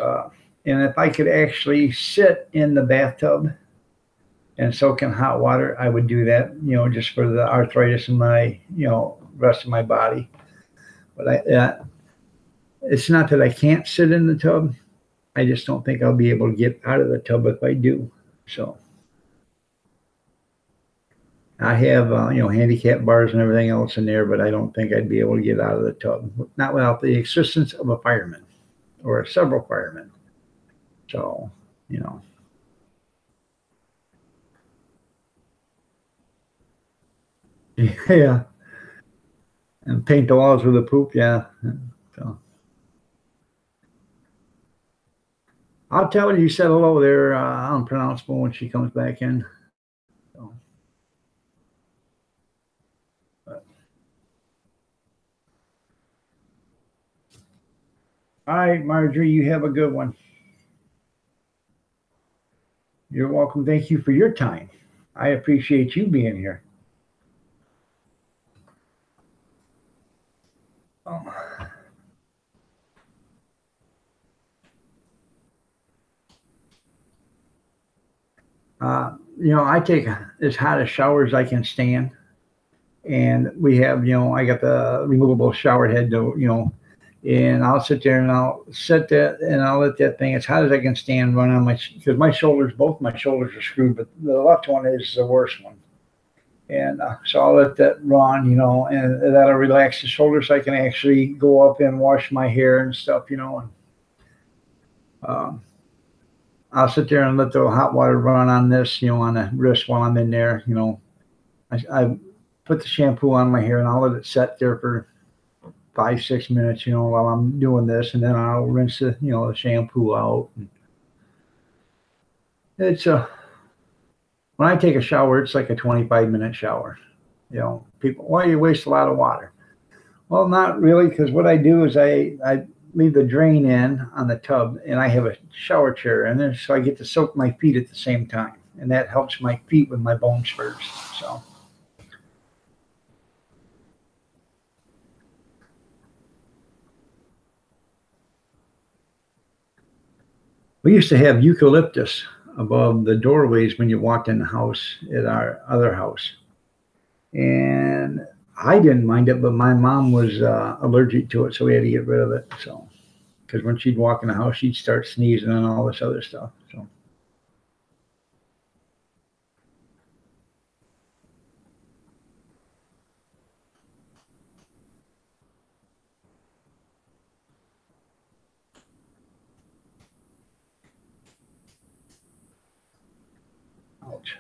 [SPEAKER 1] And if I could actually sit in the bathtub and soak in hot water, I would do that. Just for the arthritis in my rest of my body. But it's not that I can't sit in the tub. I just don't think I'll be able to get out of the tub if I do. So I have handicap bars and everything else in there, but I don't think I'd be able to get out of the tub, not without the assistance of a fireman or several firemen. So yeah, and paint the walls with a poop. Yeah. So I'll tell her you said hello there, unpronounceable, when she comes back in. So, all right, Marjorie, you have a good one. You're welcome. Thank you for your time. I appreciate you being here. I take as hot a shower as I can stand. And we have, I got the removable shower head, and I'll sit there and I'll set that and I'll let that thing as hot as I can stand run on because my shoulders, both my shoulders are screwed, but the left one is the worst one. And so I'll let that run, and that'll relax the shoulders so I can actually go up and wash my hair and stuff, and I'll sit there and let the hot water run on this, on the wrist while I'm in there, I put the shampoo on my hair and I'll let it set there for 5-6 minutes, while I'm doing this, and then I'll rinse the shampoo out. It's when I take a shower, it's like a 25-minute shower. People, why you waste a lot of water? Well, not really, because what I do is I leave the drain in on the tub, and I have a shower chair, and then so I get to soak my feet at the same time, and that helps my feet with my bone spurs. So. We used to have eucalyptus above the doorways when you walked in the house at our other house. And I didn't mind it, but my mom was allergic to it, so we had to get rid of it. So, because when she'd walk in the house, she'd start sneezing and all this other stuff. So. Ouch.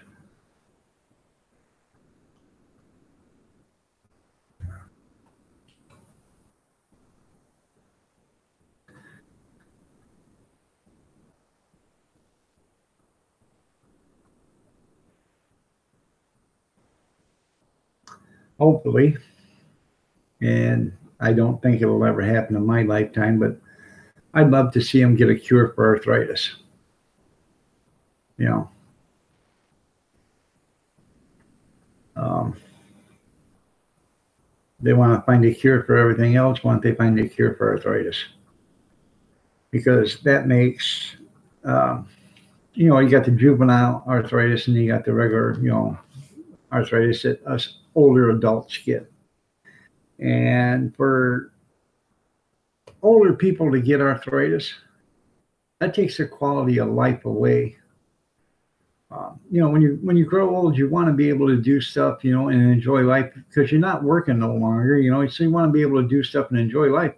[SPEAKER 1] Hopefully. And I don't think it will ever happen in my lifetime, but I'd love to see them get a cure for arthritis. They want to find a cure for everything else. Why don't they find a cure for arthritis? Because that makes, you got the juvenile arthritis and you got the regular, arthritis that us older adults get. And for older people to get arthritis, that takes their quality of life away. When you grow old, you want to be able to do stuff, and enjoy life because you're not working no longer, so you want to be able to do stuff and enjoy life.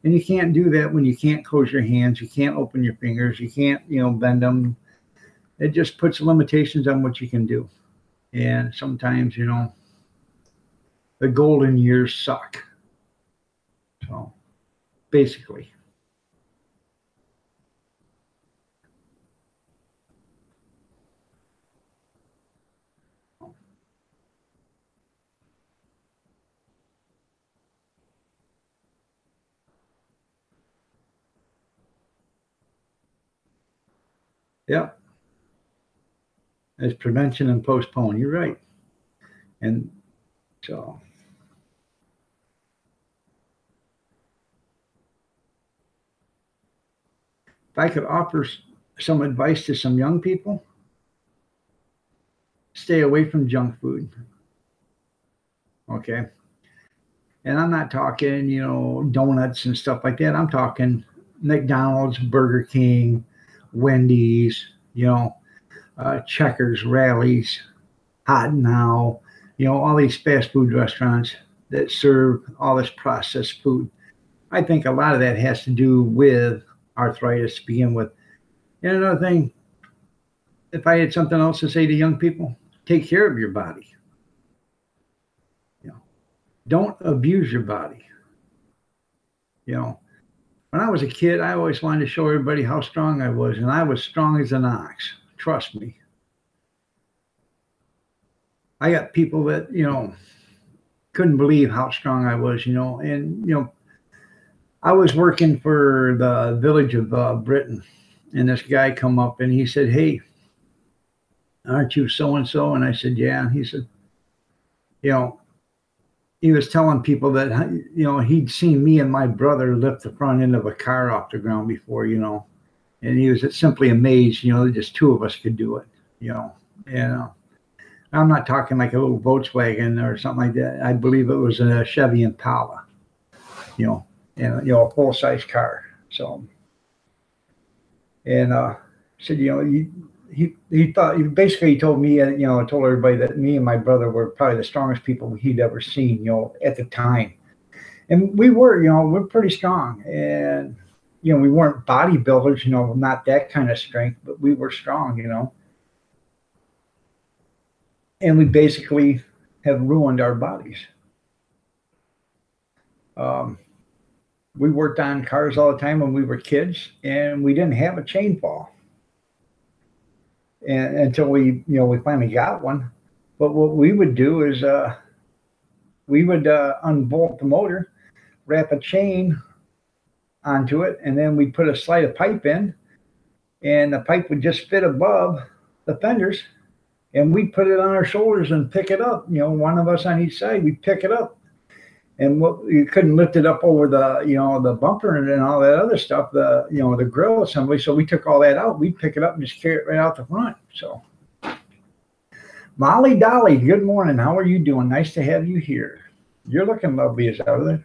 [SPEAKER 1] And you can't do that when you can't close your hands, you can't open your fingers, you can't, bend them. It just puts limitations on what you can do. And sometimes, the golden years suck. So, basically. Yeah. It's prevention and postpone. You're right. And so if I could offer some advice to some young people, stay away from junk food. Okay. And I'm not talking, donuts and stuff like that. I'm talking McDonald's, Burger King, Wendy's, Checkers, Rallies, Hot Now, all these fast food restaurants that serve all this processed food. I think a lot of that has to do with arthritis to begin with. And another thing, if I had something else to say to young people, take care of your body. Don't abuse your body. When I was a kid, I always wanted to show everybody how strong I was, and I was strong as an ox. Trust me. I got people that, couldn't believe how strong I was, and, I was working for the village of Britain, and this guy come up and he said, "Hey, aren't you so-and-so?" And I said, "Yeah." And he said, he was telling people that, he'd seen me and my brother lift the front end of a car off the ground before, and he was simply amazed, that just two of us could do it, and I'm not talking like a little Volkswagen or something like that. I believe it was a Chevy Impala, and, a full-size car. So, and said, he thought, basically he told me, told everybody that me and my brother were probably the strongest people he'd ever seen, at the time. And we were, we're pretty strong. And, we weren't bodybuilders, not that kind of strength, but we were strong, And we basically have ruined our bodies. We worked on cars all the time when we were kids, and we didn't have a chain fall. And until we finally got one. But what we would do is we would unbolt the motor, wrap a chain onto it, and then we put a slide of pipe in, and the pipe would just fit above the fenders, and we'd put it on our shoulders and pick it up. One of us on each side, we'd pick it up. And you couldn't lift it up over the, the bumper and all that other stuff, the grill assembly. So we took all that out. We'd pick it up and just carry it right out the front. So, Molly Dolly, good morning. How are you doing? Nice to have you here. You're looking lovely as ever.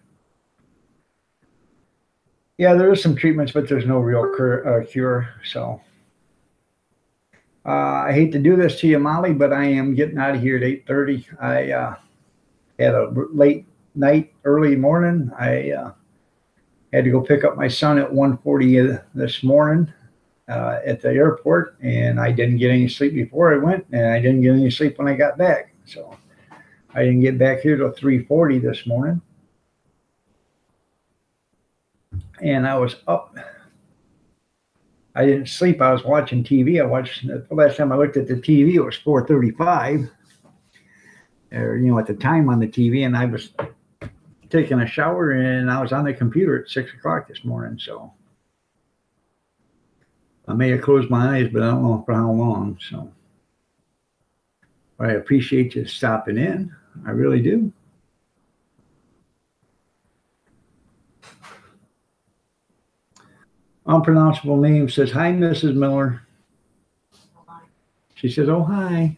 [SPEAKER 1] Yeah, there is some treatments, but there's no real cure. So, I hate to do this to you, Molly, but I am getting out of here at 8:30. I had a late night, early morning. I had to go pick up my son at 1:40 this morning at the airport, and I didn't get any sleep before I went, and I didn't get any sleep when I got back. So I didn't get back here till 3:40 this morning, and I was up. I didn't sleep. I was watching TV. The last time I looked at the TV, it was 4:35, or at the time on the TV, and I was taking a shower, and I was on the computer at 6 o'clock this morning. So I may have closed my eyes, but I don't know for how long. So I appreciate you stopping in. I really do. Unpronounceable name says, "Hi, Mrs. Miller." She says, "Oh, hi."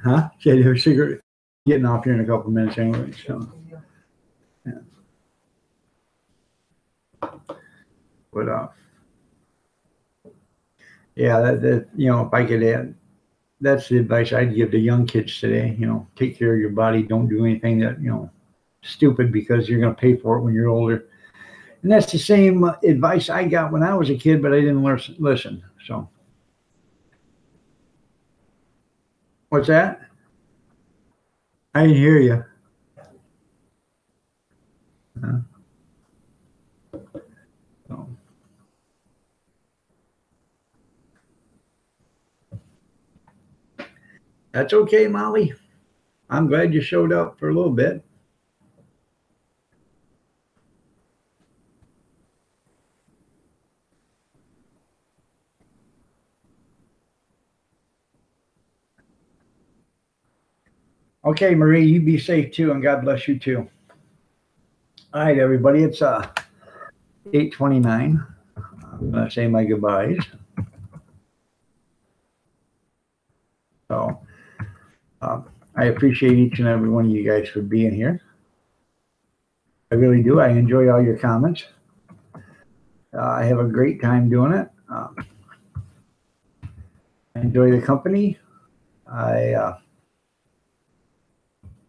[SPEAKER 1] Huh? She had her cigarette. Getting off here in a couple of minutes anyway. So, yeah. But yeah, that if I could add, that's the advice I'd give to young kids today. Take care of your body. Don't do anything that stupid, because you're going to pay for it when you're older. And that's the same advice I got when I was a kid, but I didn't listen. So, what's that? I didn't hear you. So. That's okay, Molly. I'm glad you showed up for a little bit. Okay, Marie, you be safe too, and God bless you too. All right, everybody. It's 8:29. I'm going to say my goodbyes. So I appreciate each and every one of you guys for being here. I really do. I enjoy all your comments. I have a great time doing it. I enjoy the company. I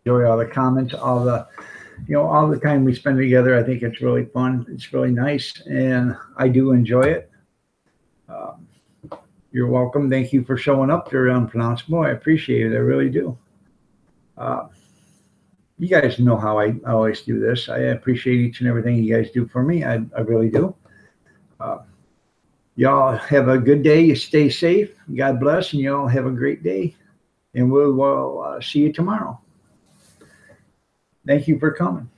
[SPEAKER 1] enjoy all the comments, all the time we spend together. I think it's really fun. It's really nice, and I do enjoy it. You're welcome. Thank you for showing up there, Unpronounceable. I appreciate it. I really do. You guys know how I always do this. I appreciate each and everything you guys do for me. I really do. Y'all have a good day. You stay safe. God bless, and y'all have a great day. And we'll see you tomorrow. Thank you for coming.